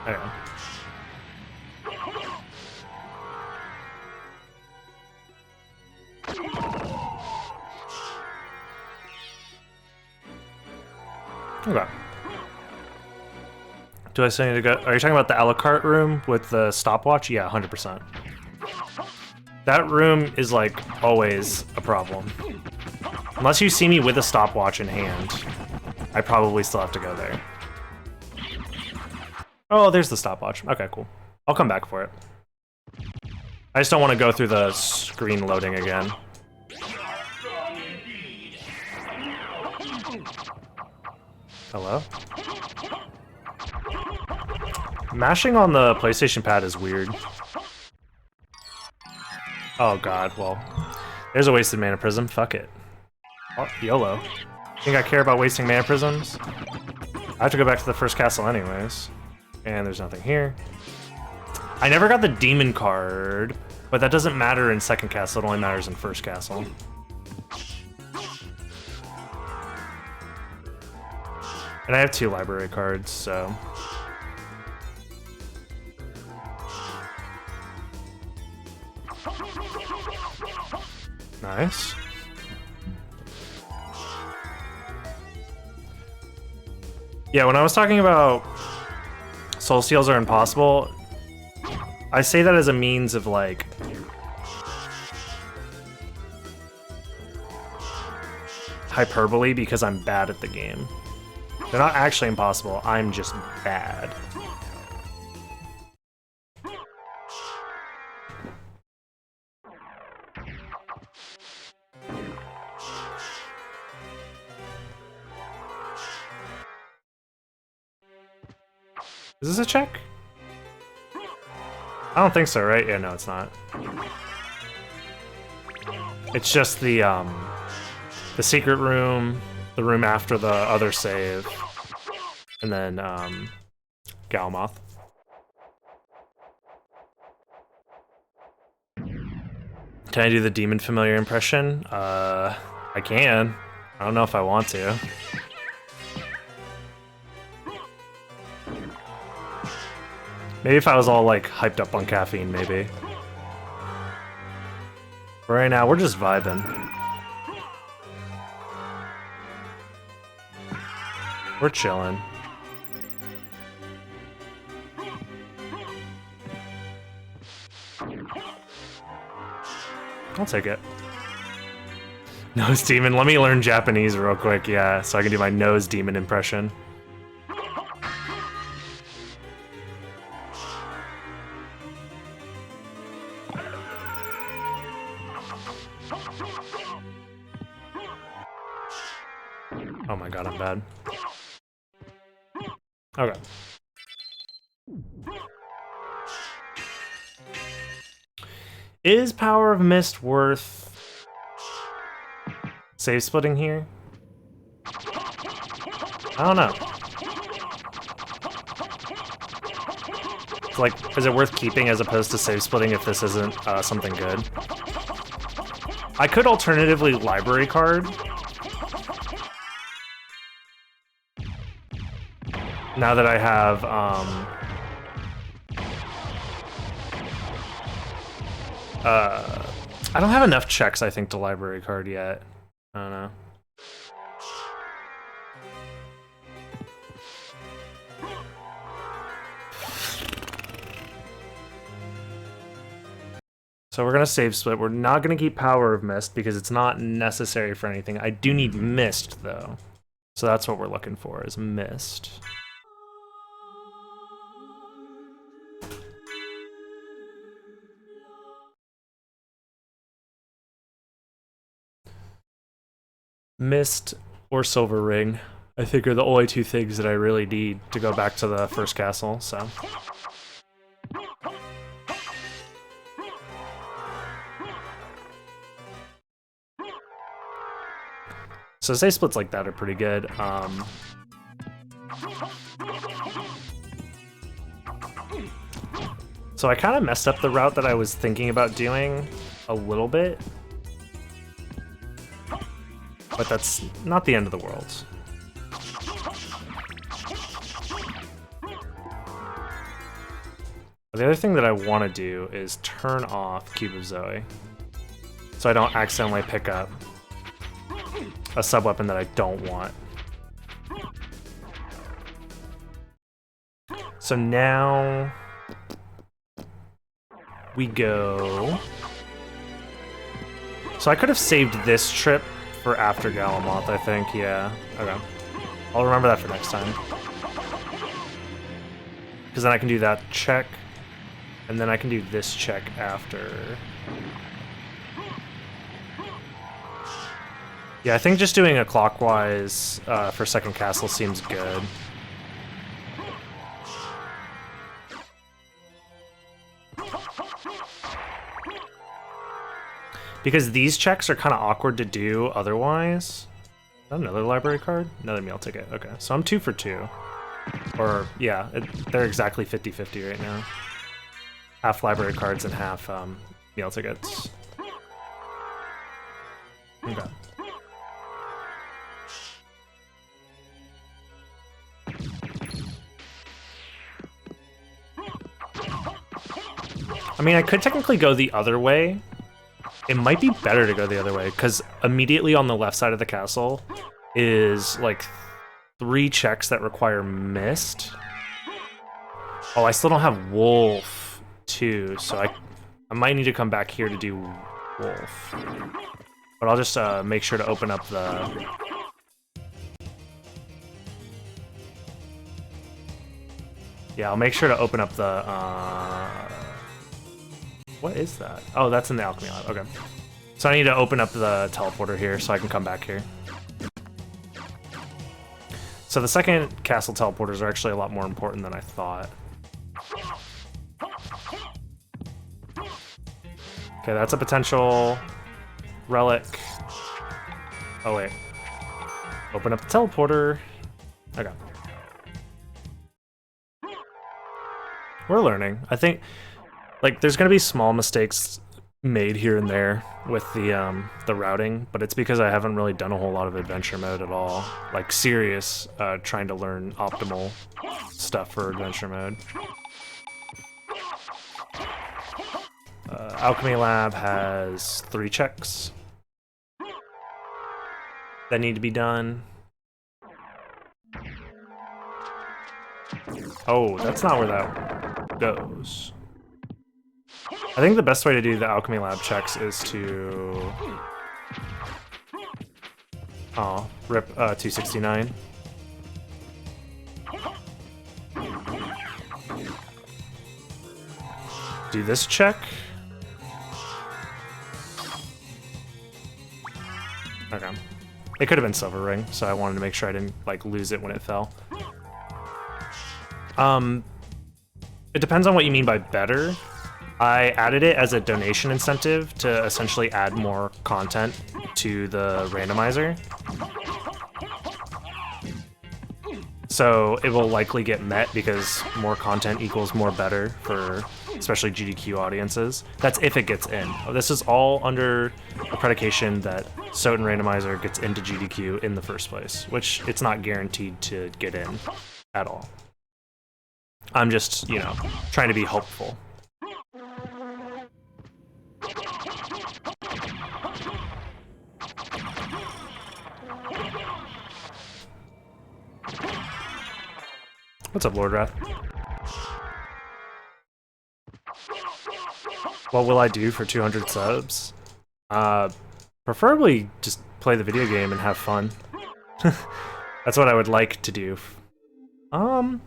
There we go. Okay. Do I still need to go? Are you talking about the a la carte room with the stopwatch? Yeah, 100%. That room is like always a problem. Unless you see me with a stopwatch in hand, I probably still have to go there. Oh, there's the stopwatch. Okay, cool. I'll come back for it. I just don't want to go through the screen loading again. Hello? Mashing on the PlayStation pad is weird. Oh god, well. There's a wasted mana prism, fuck it. Oh, YOLO. Think I care about wasting mana prisms? I have to go back to the first castle anyways. And there's nothing here. I never got the demon card, but that doesn't matter in second castle, it only matters in first castle. And I have 2 library cards, so... Nice. Yeah, when I was talking about soul steals are impossible, I say that as a means of like hyperbole because I'm bad at the game. They're not actually impossible, I'm just bad. Is this a check? I don't think so, right? Yeah, no, it's not. It's just the secret room, the room after the other save, and then Galmoth. Can I do the demon familiar impression? I can. I don't know if I want to. Maybe if I was all like hyped up on caffeine, maybe. But right now, we're just vibing. We're chilling. I'll take it. Nose demon. Let me learn Japanese real quick, yeah, so I can do my nose demon impression. Oh my god, I'm bad. Okay. Is Power of Mist worth save splitting here? I don't know. It's like, is it worth keeping as opposed to save splitting if this isn't something good? I could alternatively library card. Now that I have, I don't have enough checks, I think, to library card yet. I don't know. So we're gonna save split. We're not gonna keep Power of Mist because it's not necessary for anything. I do need Mist, though. So that's what we're looking for, is Mist. Mist or Silver Ring, I think, are the only 2 things that I really need to go back to the first castle, so. So save splits like that are pretty good. So I kind of messed up the route that I was thinking about doing a little bit. But that's not the end of the world. The other thing that I want to do is turn off Cube of Zoe, so I don't accidentally pick up a sub-weapon that I don't want. So now we go... So I could have saved this trip for after Galmoth, I think, yeah. Okay. I'll remember that for next time. Because then I can do that check, and then I can do this check after. Yeah, I think just doing a clockwise for second castle seems good. Because these checks are kind of awkward to do otherwise. Is that another library card? Another meal ticket. Okay, so I'm 2 for 2. Or, yeah, they're exactly 50-50 right now. Half library cards and half meal tickets. Okay. I mean, I could technically go the other way. It might be better to go the other way, because immediately on the left side of the castle is, like, 3 checks that require mist. Oh, I still don't have wolf, too, so I might need to come back here to do wolf. But I'll just make sure to open up the... Yeah, I'll make sure to open up the... What is that? Oh, that's in the alchemy lab. Okay. So I need to open up the teleporter here so I can come back here. So the second castle teleporters are actually a lot more important than I thought. Okay, that's a potential relic. Oh, wait. Open up the teleporter. Okay. We're learning. I think, like, there's gonna be small mistakes made here and there with the routing, but it's because I haven't really done a whole lot of adventure mode at all. Like, serious, trying to learn optimal stuff for adventure mode. Alchemy Lab has 3 checks that need to be done. Oh, that's not where that goes. I think the best way to do the Alchemy Lab checks is to... Oh, rip 269. Do this check. Okay. It could have been Silver Ring, so I wanted to make sure I didn't, like, lose it when it fell. It depends on what you mean by better. I added it as a donation incentive to essentially add more content to the randomizer. So it will likely get met because more content equals more better for especially GDQ audiences. That's if it gets in. This is all under the predication that Soten Randomizer gets into GDQ in the first place, which it's not guaranteed to get in at all. I'm just, you know, trying to be hopeful. What's up, Lord Wrath? What will I do for 200 subs? Preferably just play the video game and have fun. That's what I would like to do. Do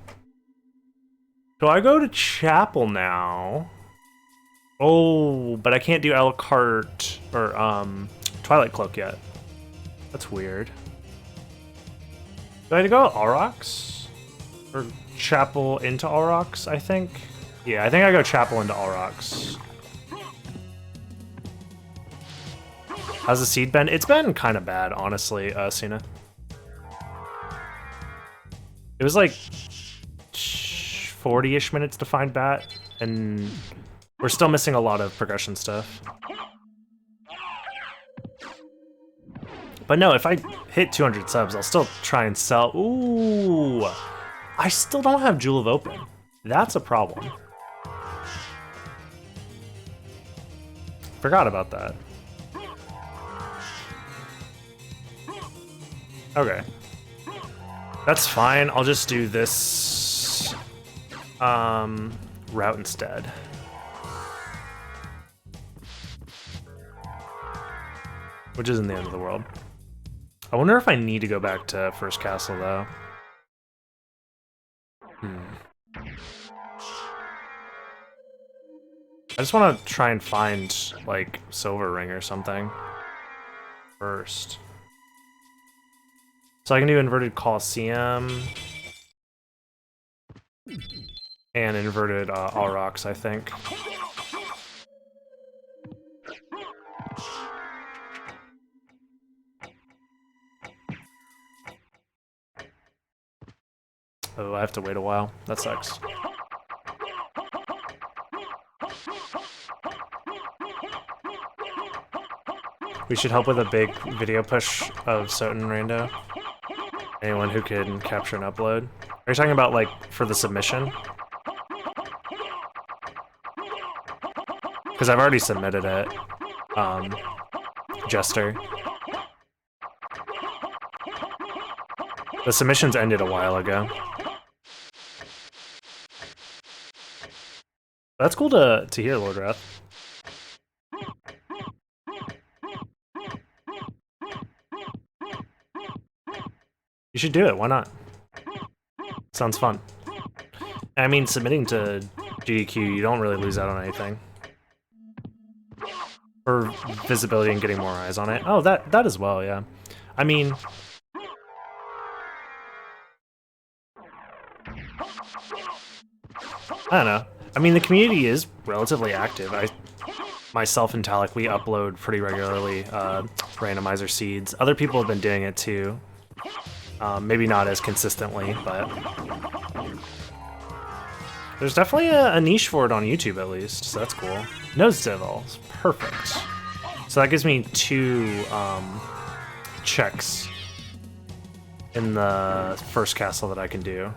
I go to chapel now? Oh, but I can't do a la carte or Twilight Cloak yet. That's weird. Do I have to go to Aurochs? Or chapel into Aurochs, I think? Yeah, I think I go chapel into Aurochs. How's the seed been? It's been kind of bad, honestly, Cena. It was like 40-ish minutes to find Bat, and we're still missing a lot of progression stuff. But no, if I hit 200 subs, I'll still try and sell. Ooh, I still don't have Jewel of Open. That's a problem. Forgot about that. Okay. That's fine. I'll just do this route instead. Which isn't the end of the world. I wonder if I need to go back to First Castle, though. I just want to try and find, like, Silver Ring or something first. So I can do Inverted Colosseum and Inverted Aurochs, I think. Oh, I have to wait a while. That sucks. We should help with a big video push of Soten Rando. Anyone who can capture and upload. Are you talking about, like, for the submission? Because I've already submitted it. Jester. The submissions ended a while ago. That's cool to hear, Lord Wrath. You should do it, why not? Sounds fun. I mean, submitting to GDQ, you don't really lose out on anything. For visibility and getting more eyes on it. Oh, that as well, yeah. I mean... I don't know. I mean, the community is relatively active. Myself and Talik, we upload pretty regularly randomizer seeds. Other people have been doing it too. Maybe not as consistently, but... There's definitely a niche for it on YouTube, at least, so that's cool. No Zivils. Perfect. So that gives me 2 checks in the first castle that I can do.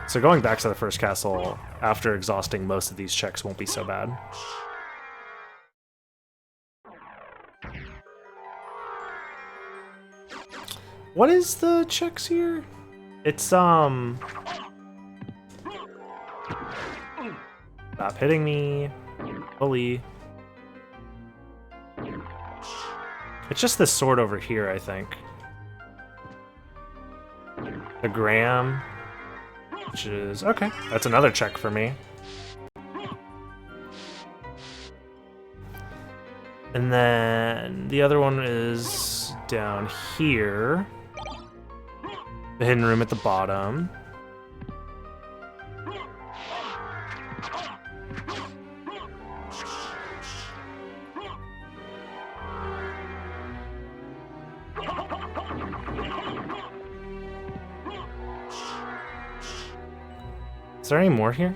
So going back to the first castle after exhausting most of these checks won't be so bad. What is the checks here? It's Stop hitting me. Bully. It's just this sword over here, I think. The Graham. Which is... okay, that's another check for me. And then the other one is down here. The hidden room at the bottom. Is there any more here?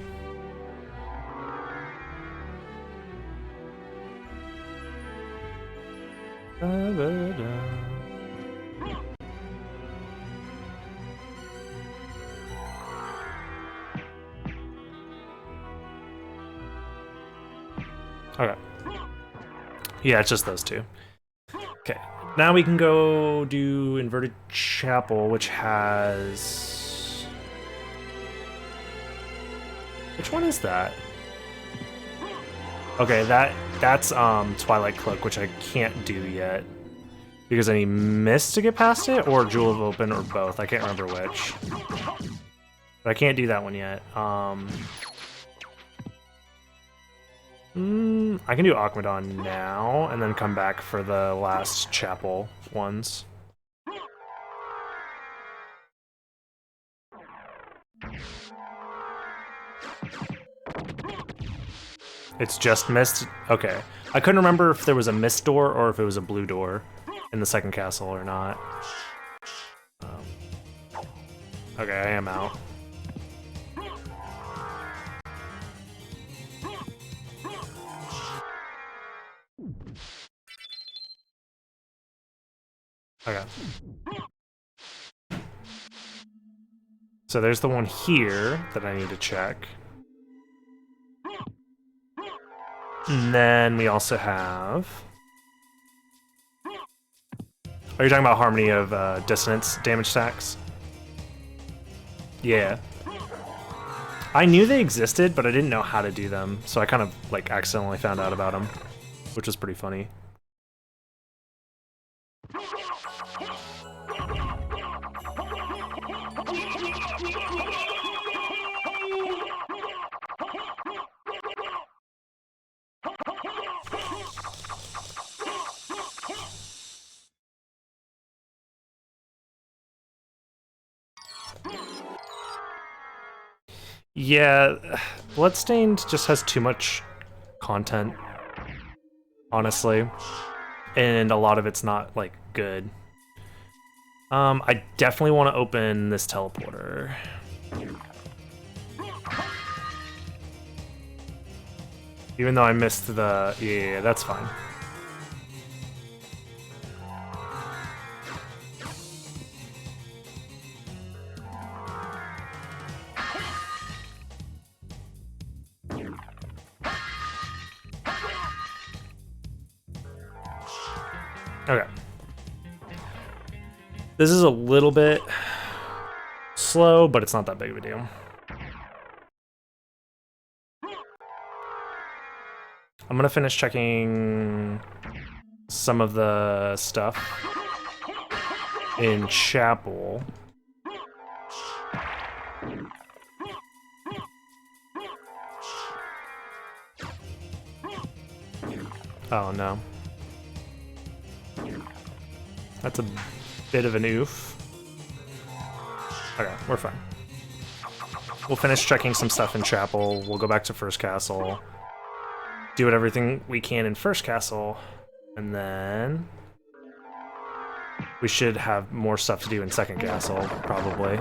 Okay. Yeah, it's just those 2. Okay. Now we can go do Inverted Chapel, which has... Which one is that? Okay, that's Twilight Cloak, which I can't do yet. Because I need Mist to get past it, or Jewel of Open, or both. I can't remember which. But I can't do that one yet. I can do Akmadon now, and then come back for the last chapel ones. It's just Mist? Okay. I couldn't remember if there was a Mist door or if it was a blue door in the second castle or not. Okay, I am out. Okay. So there's the one here that I need to check. And then we also have... Are you talking about Harmony of Dissonance damage stacks? Yeah. I knew they existed, but I didn't know how to do them, so I kind of, like, accidentally found out about them, which was pretty funny. Yeah, Bloodstained just has too much content, honestly, and a lot of it's not, like, good. I definitely want to open this teleporter. Even though I missed the... Yeah, that's fine. Okay. This is a little bit slow, but it's not that big of a deal. I'm gonna finish checking some of the stuff in Chapel. Oh no. That's a bit of an oof. Okay, we're fine. We'll finish checking some stuff in Chapel. We'll go back to First Castle. Do everything we can in First Castle. And then... we should have more stuff to do in Second Castle, probably.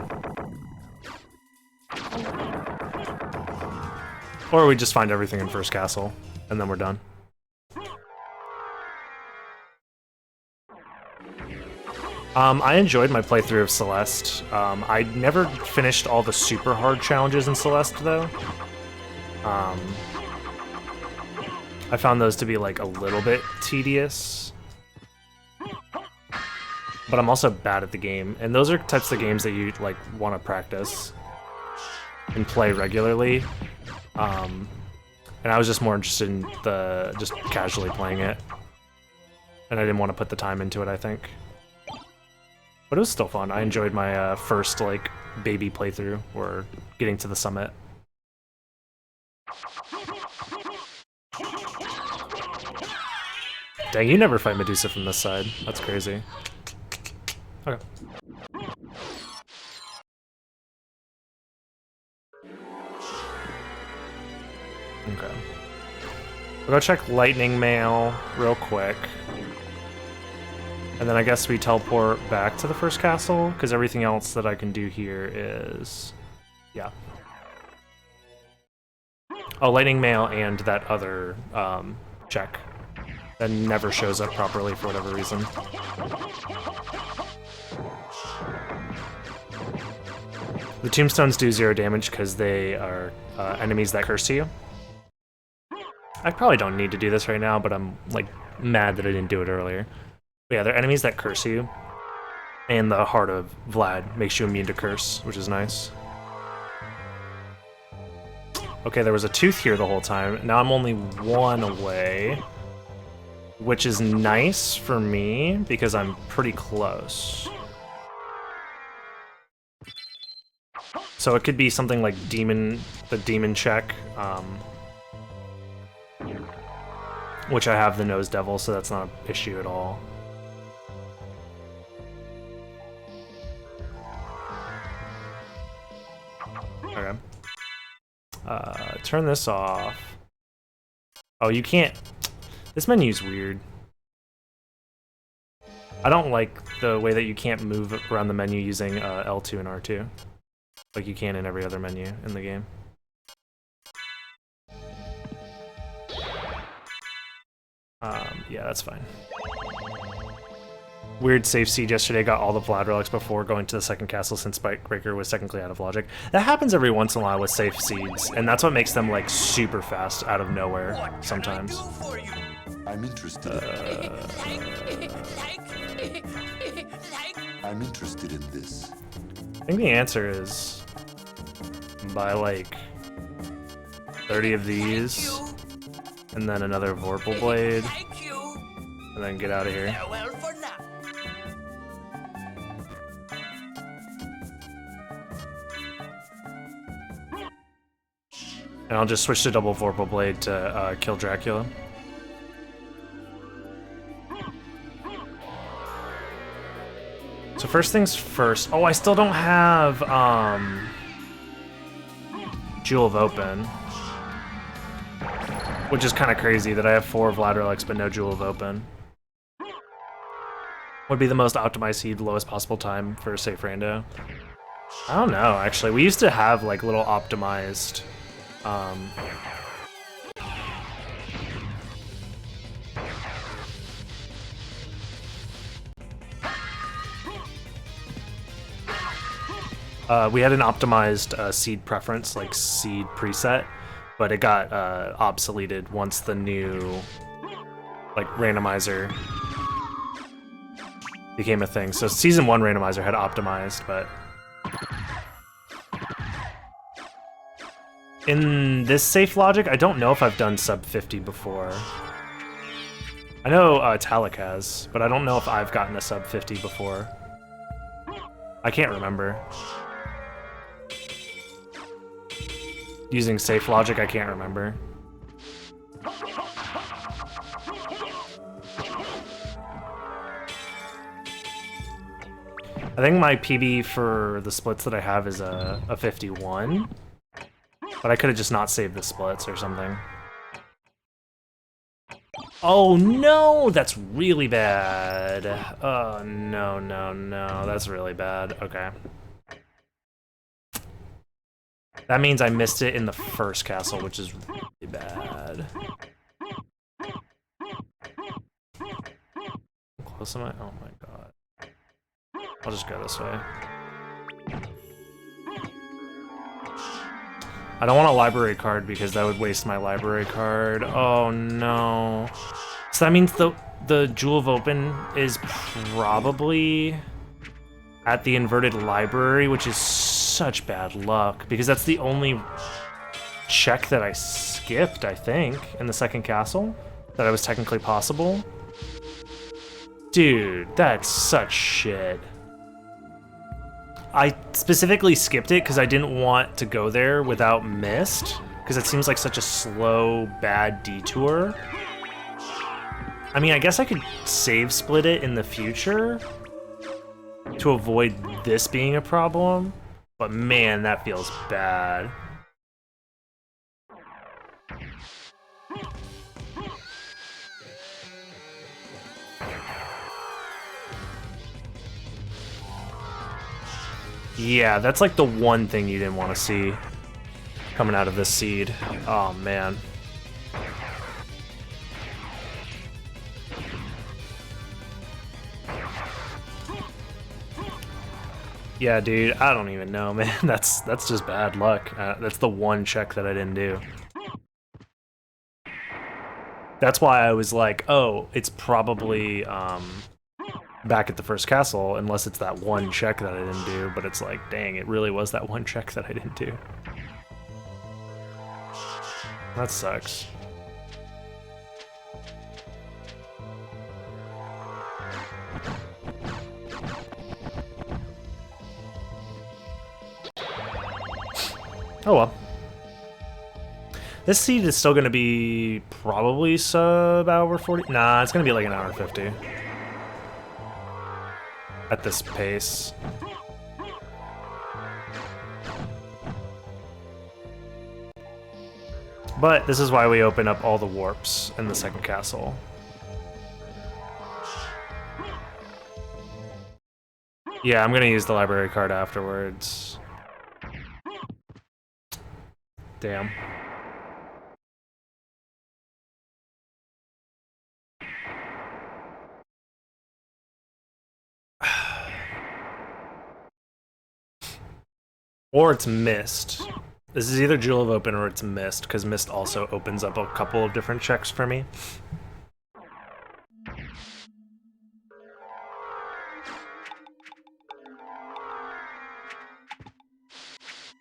Or we just find everything in First Castle, and then we're done. I enjoyed my playthrough of Celeste. I never finished all the super hard challenges in Celeste, though. I found those to be, like, a little bit tedious. But I'm also bad at the game, and those are types of games that you, like, want to practice and play regularly. And I was just more interested in just casually playing it. And I didn't want to put the time into it, I think. But it was still fun. I enjoyed my first, like, baby playthrough, or getting to the summit. Dang, you never fight Medusa from this side. That's crazy. Okay. Okay. We'll go check Lightning Mail real quick. And then I guess we teleport back to the First Castle, because everything else that I can do here is... yeah. Oh, Lightning Mail and that other check that never shows up properly for whatever reason. The tombstones do 0 damage because they are enemies that curse you. I probably don't need to do this right now, but I'm like mad that I didn't do it earlier. But yeah, they're enemies that curse you, and the Heart of Vlad makes you immune to curse, which is nice. Okay, there was a tooth here the whole time. Now I'm only 1 away, which is nice for me because I'm pretty close. So it could be something like the demon check, which I have the Nose Devil, so that's not an issue at all. Okay. Turn this off. Oh, you can't... This menu's weird. I don't like the way that you can't move around the menu using L2 and R2. Like you can in every other menu in the game. Yeah, that's fine. Weird safe seed yesterday, got all the Vlad relics before going to the second castle since Spikebreaker was technically out of logic. That happens every once in a while with safe seeds, and that's what makes them like super fast out of nowhere sometimes. I'm interested. I'm interested in this. I think the answer is buy like 30 of these, and then another Vorpal Blade, and then get out of here. And I'll just switch to double Vorpal Blade to kill Dracula. So first things first. Oh, I still don't have Jewel of Open, which is kind of crazy that I have 4 Vlad relics but no Jewel of Open. Would be the most optimized seed, lowest possible time for a safe rando. I don't know, actually. We used to have like little optimized We had an optimized seed preference, like seed preset, but it got obsoleted once the new like randomizer became a thing. So season 1 randomizer had optimized, but in this safe logic, I don't know if I've done sub 50 before. I know Talik has, but I don't know if I've gotten a sub 50 before. I can't remember. Using safe logic, I can't remember. I think my PB for the splits that I have is a 51, but I could have just not saved the splits or something. Oh no, that's really bad. Oh no, no, no, that's really bad. Okay. That means I missed it in the first castle, which is really bad. How close am I? Oh my god. I'll just go this way. I don't want a library card because that would waste my library card. Oh no. So that means the Jewel of Open is probably at the inverted library, which is such bad luck because that's the only check that I skipped, I think, in the second castle that I was technically possible. Dude, that's such shit. I specifically skipped it because I didn't want to go there without Mist, because it seems like such a slow, bad detour. I mean, I guess I could save split it in the future to avoid this being a problem, but man, that feels bad. Yeah, that's like the one thing you didn't want to see coming out of this seed. Oh, man. Yeah, dude, I don't even know, man. That's just bad luck. That's the one check that I didn't do. That's why I was like, oh, it's probably back at the first castle, unless it's that one check that I didn't do, but it's like, dang, it really was that one check that I didn't do. That sucks. Oh well. This seed is still gonna be probably sub hour 40. Nah, it's gonna be like an hour 50. At this pace. But this is why we open up all the warps in the second castle. Yeah, I'm gonna use the library card afterwards. Damn. Or it's Mist. This is either Jewel of Open or it's Mist, because Mist also opens up a couple of different checks for me.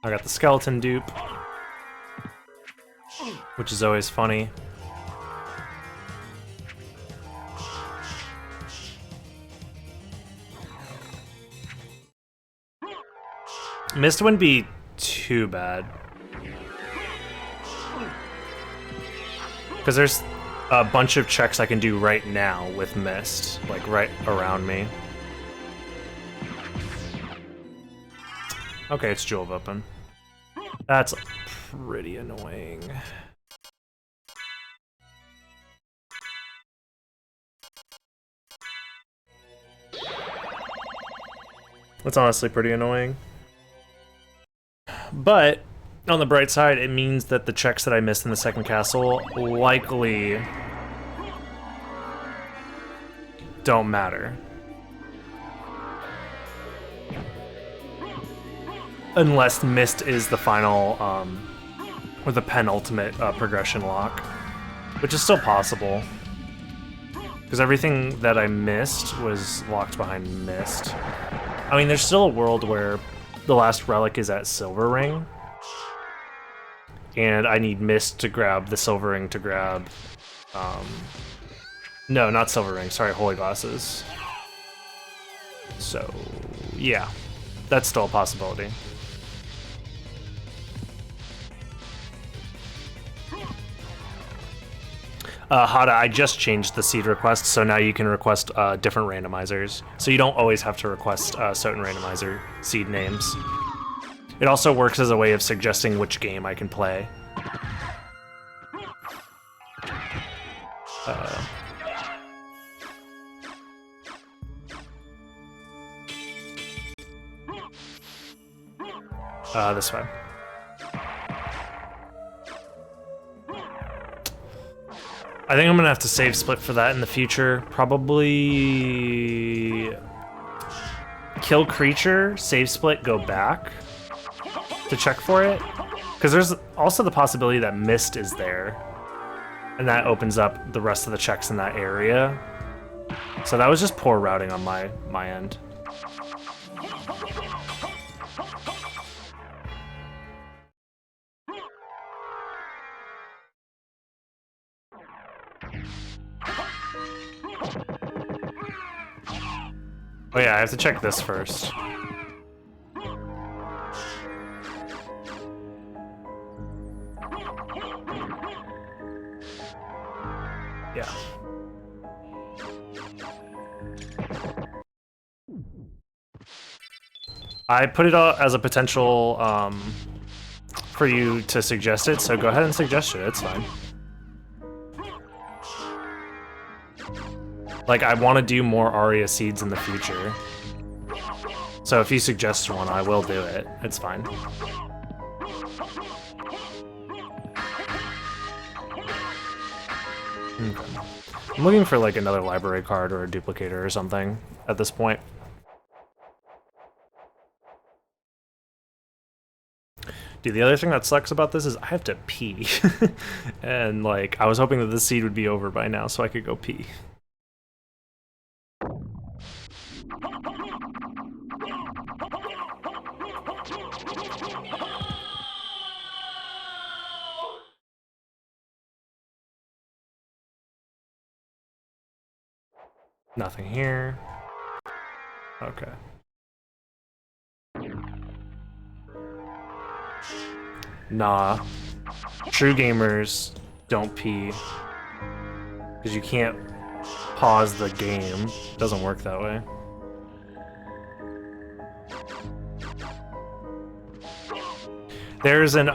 I got the skeleton dupe, which is always funny. Mist wouldn't be too bad. Because there's a bunch of checks I can do right now with Mist, like right around me. Okay, it's Jewel of Open. That's pretty annoying. That's honestly pretty annoying. But on the bright side, it means that the checks that I missed in the second castle likely don't matter. Unless Mist is the final, or the penultimate progression lock, which is still possible. Because everything that I missed was locked behind Mist. I mean, there's still a world where the last relic is at Silver Ring, and I need Mist to grab the Silver Ring to grab... no, not Silver Ring, sorry, Holy Glasses. So, yeah, that's still a possibility. Hada, I just changed the seed request, so now you can request different randomizers. So you don't always have to request certain randomizer seed names. It also works as a way of suggesting which game I can play. This way. I think I'm gonna have to save split for that in the future. Probably kill creature, save split, go back to check for it. Because there's also the possibility that Mist is there, and that opens up the rest of the checks in that area. So that was just poor routing on my end. Oh yeah, I have to check this first. Yeah. I put it out as a potential for you to suggest it, so go ahead and suggest it, it's fine. Like, I want to do more Aria seeds in the future. So if you suggest one, I will do it. It's fine. Okay. I'm looking for, like, another library card or a duplicator or something at this point. Dude, the other thing that sucks about this is I have to pee. And, like, I was hoping that this seed would be over by now so I could go pee. Nothing here. Okay. Nah. True gamers don't pee. Because you can't pause the game. It doesn't work that way. There's an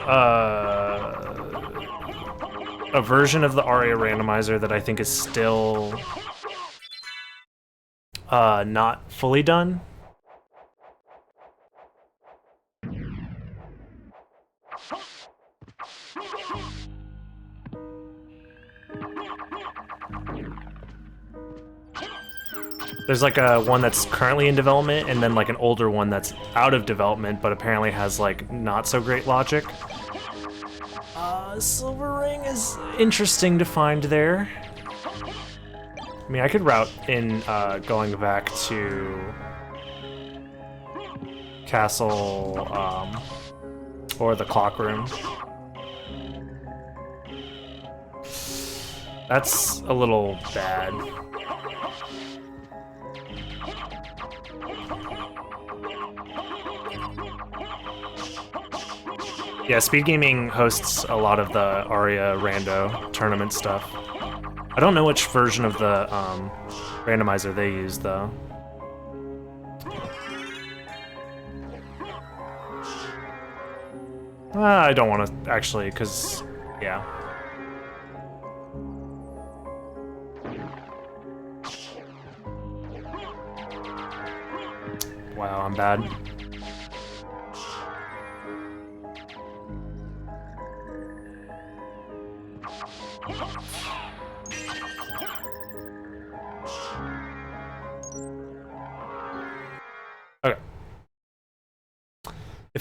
a version of the Aria randomizer that I think is still not fully done. There's like a one that's currently in development, and then like an older one that's out of development, but apparently has like not so great logic. Silver Ring is interesting to find there. I mean, I could route in going back to Castle or the Clock Room. That's a little bad. Yeah, Speed Gaming hosts a lot of the Aria Rando tournament stuff. I don't know which version of the randomizer they use, though. I don't want to, actually, because, yeah. Wow, I'm bad.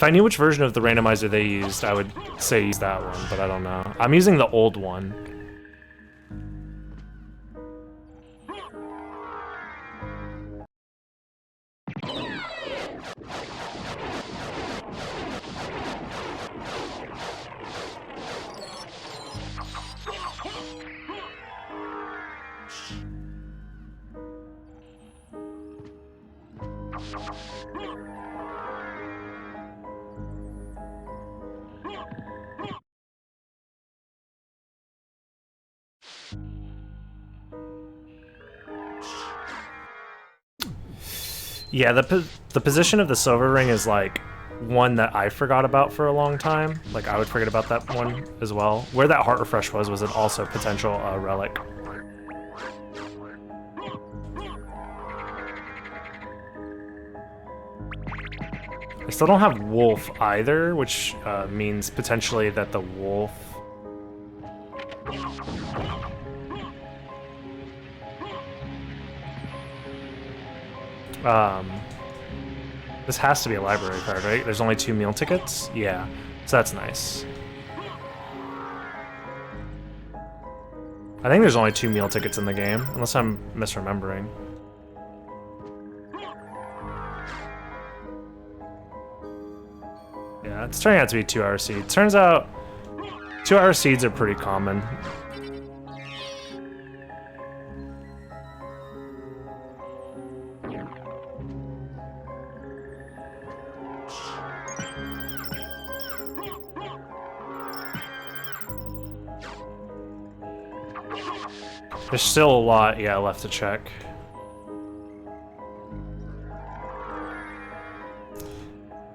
If I knew which version of the randomizer they used, I would say use that one, but I don't know. I'm using the old one. Yeah, the position of the silver ring is like one that I forgot about for a long time. Like I would forget about that one as well. Where that heart refresh was an also potential relic. I still don't have wolf either, which means potentially that the wolf. This has to be a library card, right? There's only 2 meal tickets? Yeah, so that's nice. I think there's only 2 meal tickets in the game, unless I'm misremembering. Yeah, it's turning out to be 2-hour seeds. Turns out 2-hour seeds are pretty common. There's still a lot, yeah, left to check.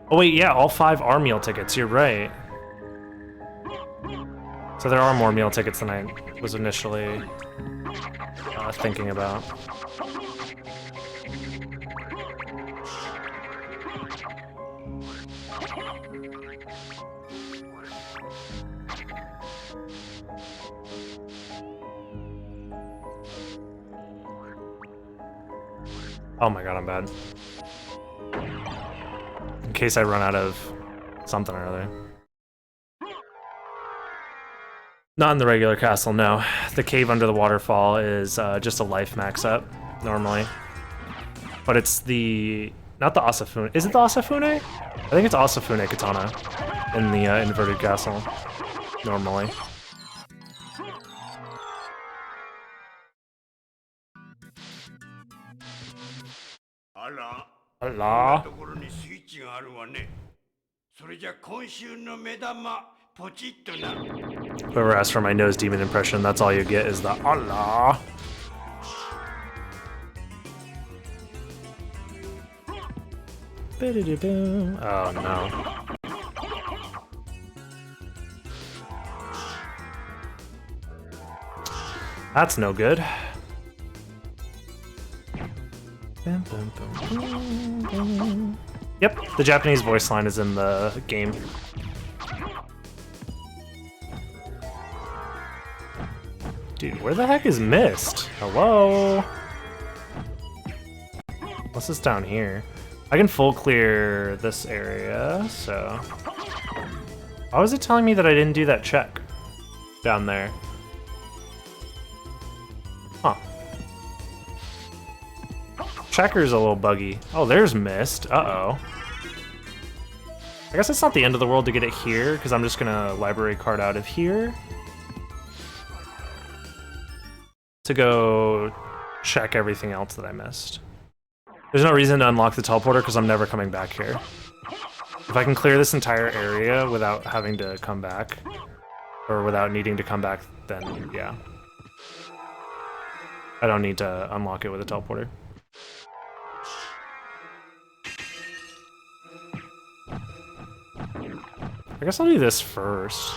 Oh wait, yeah, all 5 are meal tickets, you're right. So there are more meal tickets than I was initially thinking about. Oh my god, I'm bad. In case I run out of something or other. Not in the regular castle, no. The cave under the waterfall is just a life max up, normally. But it's the... not the Asafune. Is it the Asafune? I think it's Asafune Katana in the inverted castle, normally. Hello? Whoever asked for my nose demon impression, that's all you get is the Allah. Oh no. That's no good. Yep, the Japanese voice line is in the game. Dude, where the heck is Mist? Hello? What's this down here? I can full clear this area, so... Why was it telling me that I didn't do that check down there? Huh. Checker's a little buggy. Oh, there's Mist. Uh-oh. I guess it's not the end of the world to get it here, because I'm just gonna library card out of here to go check everything else that I missed. There's no reason to unlock the teleporter, because I'm never coming back here. If I can clear this entire area without having to come back, or without needing to come back, then yeah. I don't need to unlock it with a teleporter. I guess I'll do this first.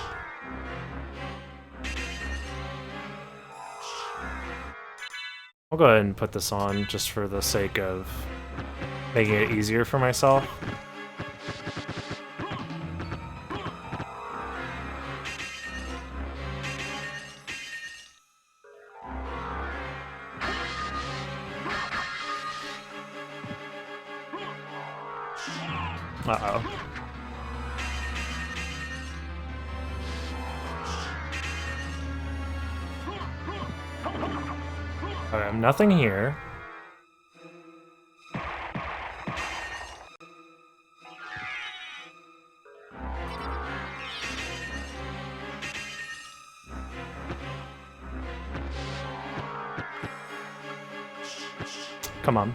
I'll go ahead and put this on just for the sake of making it easier for myself. Uh-oh. Okay, nothing here. Come on.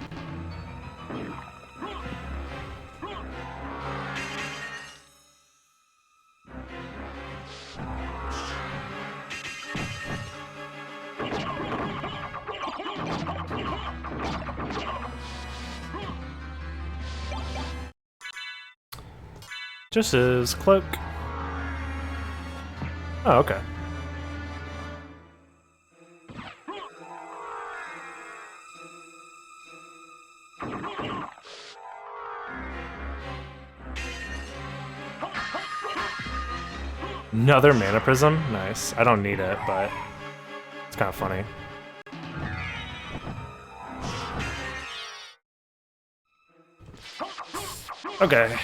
Just his cloak. Oh, okay. Another mana prism? Nice. I don't need it, but it's kind of funny. Okay.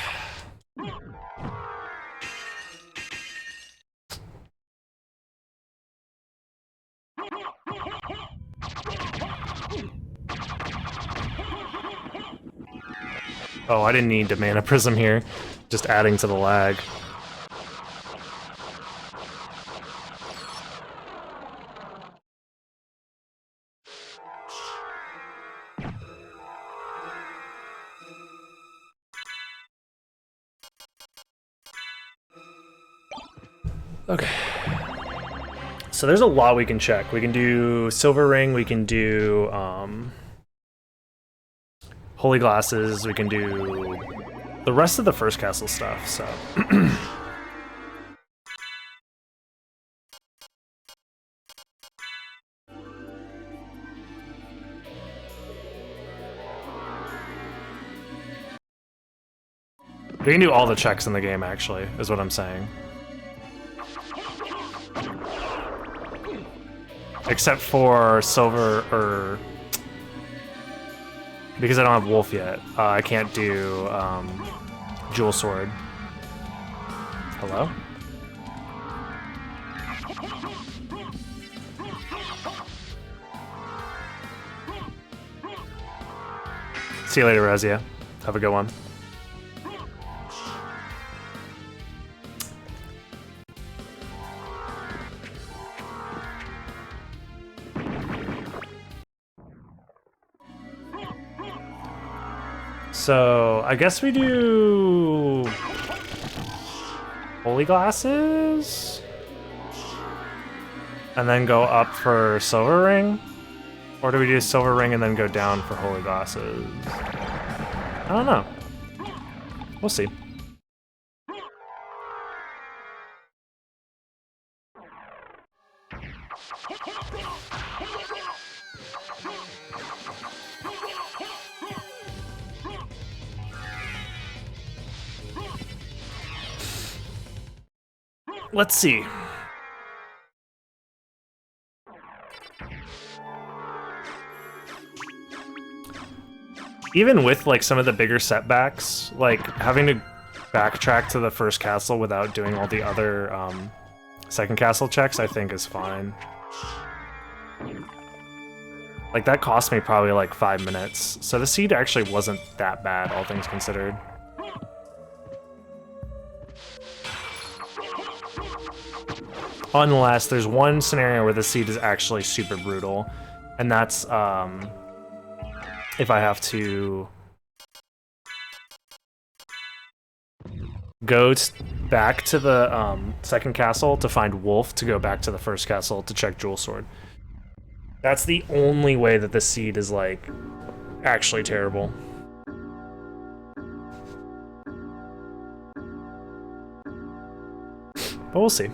Oh, I didn't need to mana prism here. Just adding to the lag. Okay. So there's a lot we can check. We can do Silver Ring, we can do Holy Glasses, we can do the rest of the first castle stuff, so. We can do all the checks in the game, actually, is what I'm saying. Except for Silver, or... Because I don't have Wolf yet, I can't do Jewel Sword. Hello? See you later, Razia. Have a good one. So, I guess we do Holy Glasses? And then go up for Silver Ring? Or do we do Silver Ring and then go down for Holy Glasses? I don't know. We'll see. Let's see. Even with like some of the bigger setbacks, like having to backtrack to the first castle without doing all the other second castle checks, I think is fine. Like that cost me probably like 5 minutes, so the seed actually wasn't that bad, all things considered. Unless there's one scenario where the seed is actually super brutal, and that's if I have to go back to the second castle to find Wolf to go back to the first castle to check Jewel Sword. That's the only way that the seed is like actually terrible. But we'll see.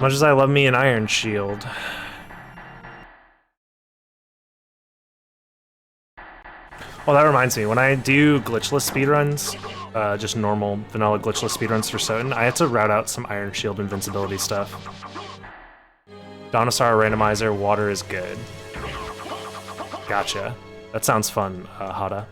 Much as I love me an Iron Shield. Well, that reminds me, when I do glitchless speedruns, just normal vanilla glitchless speedruns for Soten, I had to route out some Iron Shield invincibility stuff. Donisar randomizer, water is good. Gotcha. That sounds fun, Hada.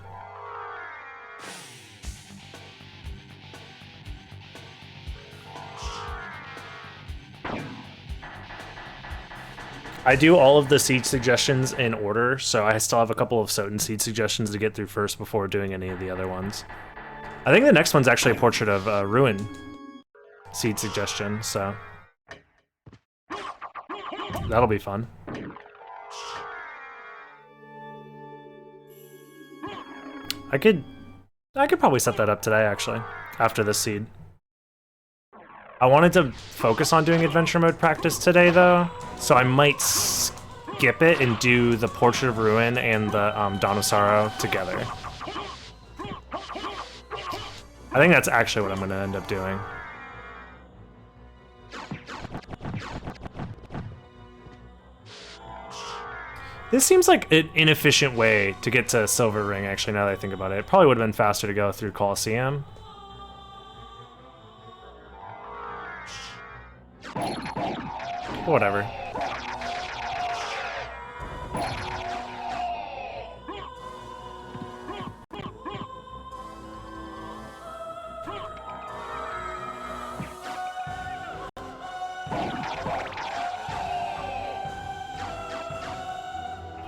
I do all of the seed suggestions in order, so I still have a couple of Soten seed suggestions to get through first before doing any of the other ones. I think the next one's actually a portrait of Ruin seed suggestion, so that'll be fun. I could probably set that up today, actually, after this seed. I wanted to focus on doing adventure mode practice today, though, so I might skip it and do the Portrait of Ruin and the Dawn of Sorrow together. I think that's actually what I'm going to end up doing. This seems like an inefficient way to get to Silver Ring, actually, now that I think about it. It probably would have been faster to go through Colosseum. Whatever.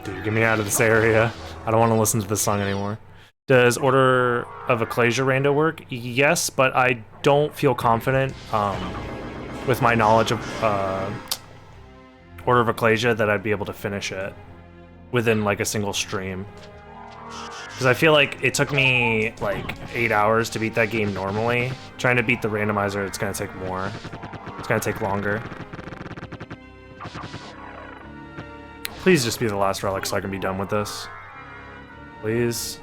Dude, get me out of this area. I don't want to listen to this song anymore. Does Order of Ecclesia Rando work? Yes, but I don't feel confident with my knowledge of Order of Ecclesia that I'd be able to finish it within like a single stream. Because I feel like it took me like 8 hours to beat that game normally. Trying to beat the randomizer, it's gonna take more. It's gonna take longer. Please just be the last relic so I can be done with this. Please.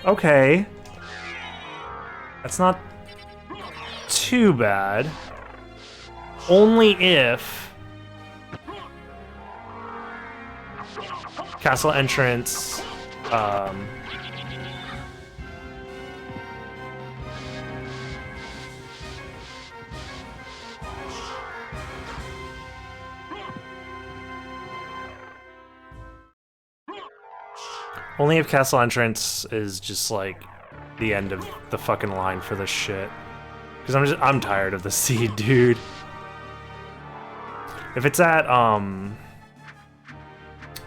Okay. That's not too bad. Only if castle entrance only if castle entrance is just like the end of the fucking line for this shit. Because I'm tired of the seed, dude. If it's at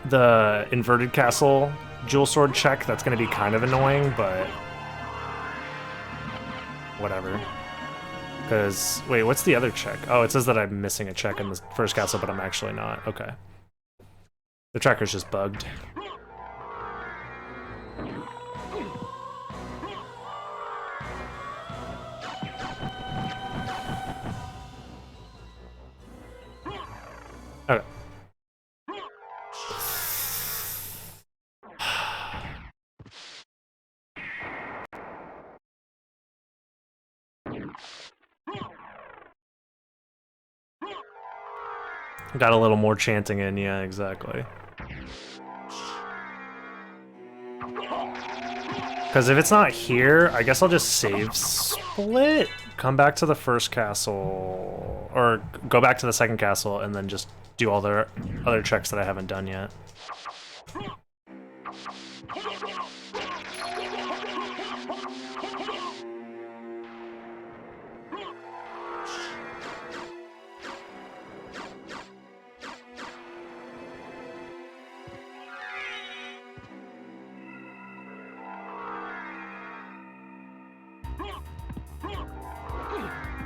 the inverted castle jewel sword check, that's gonna be kind of annoying, but whatever. Because wait, what's the other check? Oh, it says that I'm missing a check in the first castle, but I'm actually not. Okay. The tracker's just bugged. Okay. Got a little more chanting in, yeah, exactly. Because if it's not here, I guess I'll just save split, come back to the first castle, or go back to the second castle, and then just do all the other checks that I haven't done yet.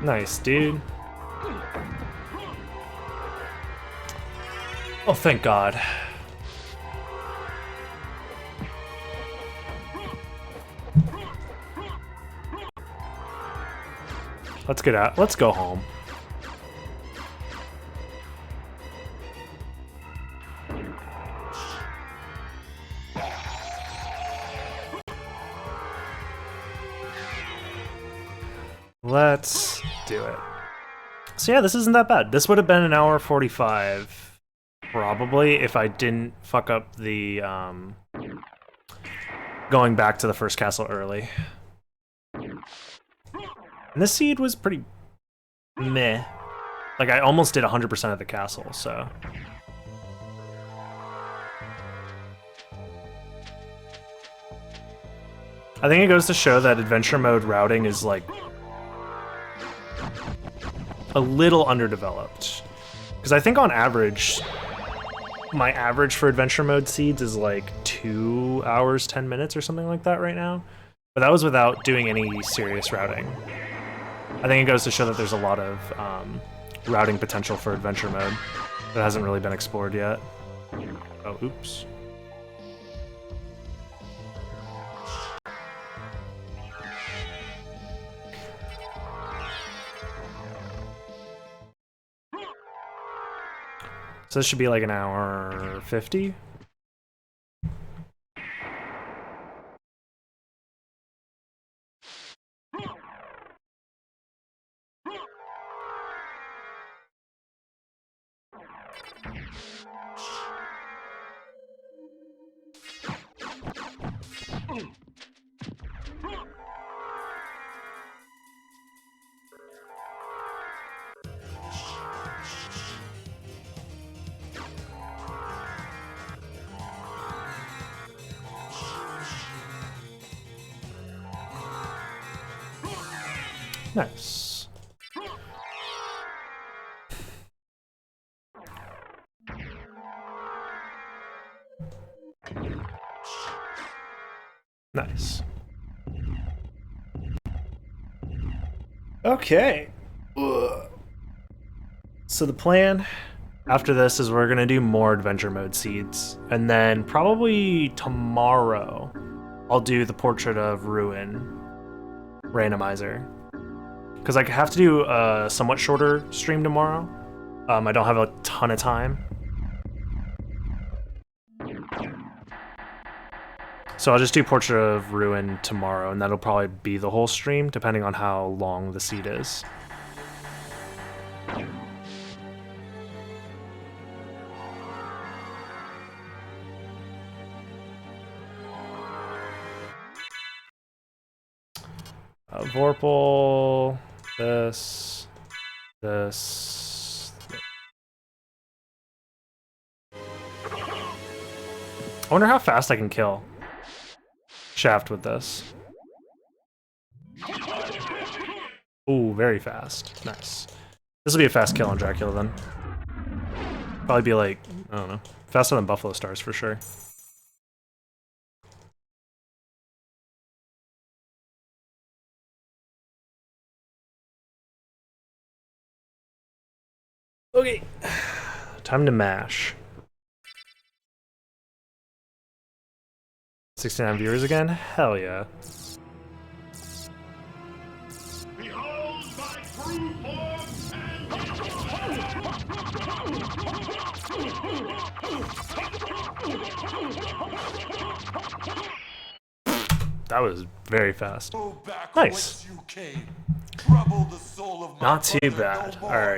Nice, dude. Oh, thank God. Let's get out. Let's go home. Let's do it. So yeah, this isn't that bad. This would have been an hour 45, probably, if I didn't fuck up the going back to the first castle early. And this seed was pretty meh. Like, I almost did 100% of the castle, so. I think it goes to show that adventure mode routing is, like, a little underdeveloped. Because Because I think on average, my average for adventure mode seeds is like 2 hours, 10 minutes or something like that right now. But that was without doing any serious routing. I think it goes to show that there's a lot of routing potential for adventure mode that hasn't really been explored yet. Oh, oops. So this should be like an hour 50. Nice. Nice. Okay. Ugh. So the plan after this is we're gonna do more adventure mode seeds, and then probably tomorrow I'll do the Portrait of Ruin randomizer. Because I have to do a somewhat shorter stream tomorrow. I don't have a ton of time. So I'll just do Portrait of Ruin tomorrow, and that'll probably be the whole stream, depending on how long the seed is. Vorpal, this. I wonder how fast I can kill Shaft with this. Ooh, very fast. Nice. This will be a fast kill on Dracula then. Probably be like, I don't know, faster than Buffalo Stars for sure. Okay, time to mash. 69 viewers again? Hell yeah. Behold my true form That was very fast. Nice. Not too bad. Alright.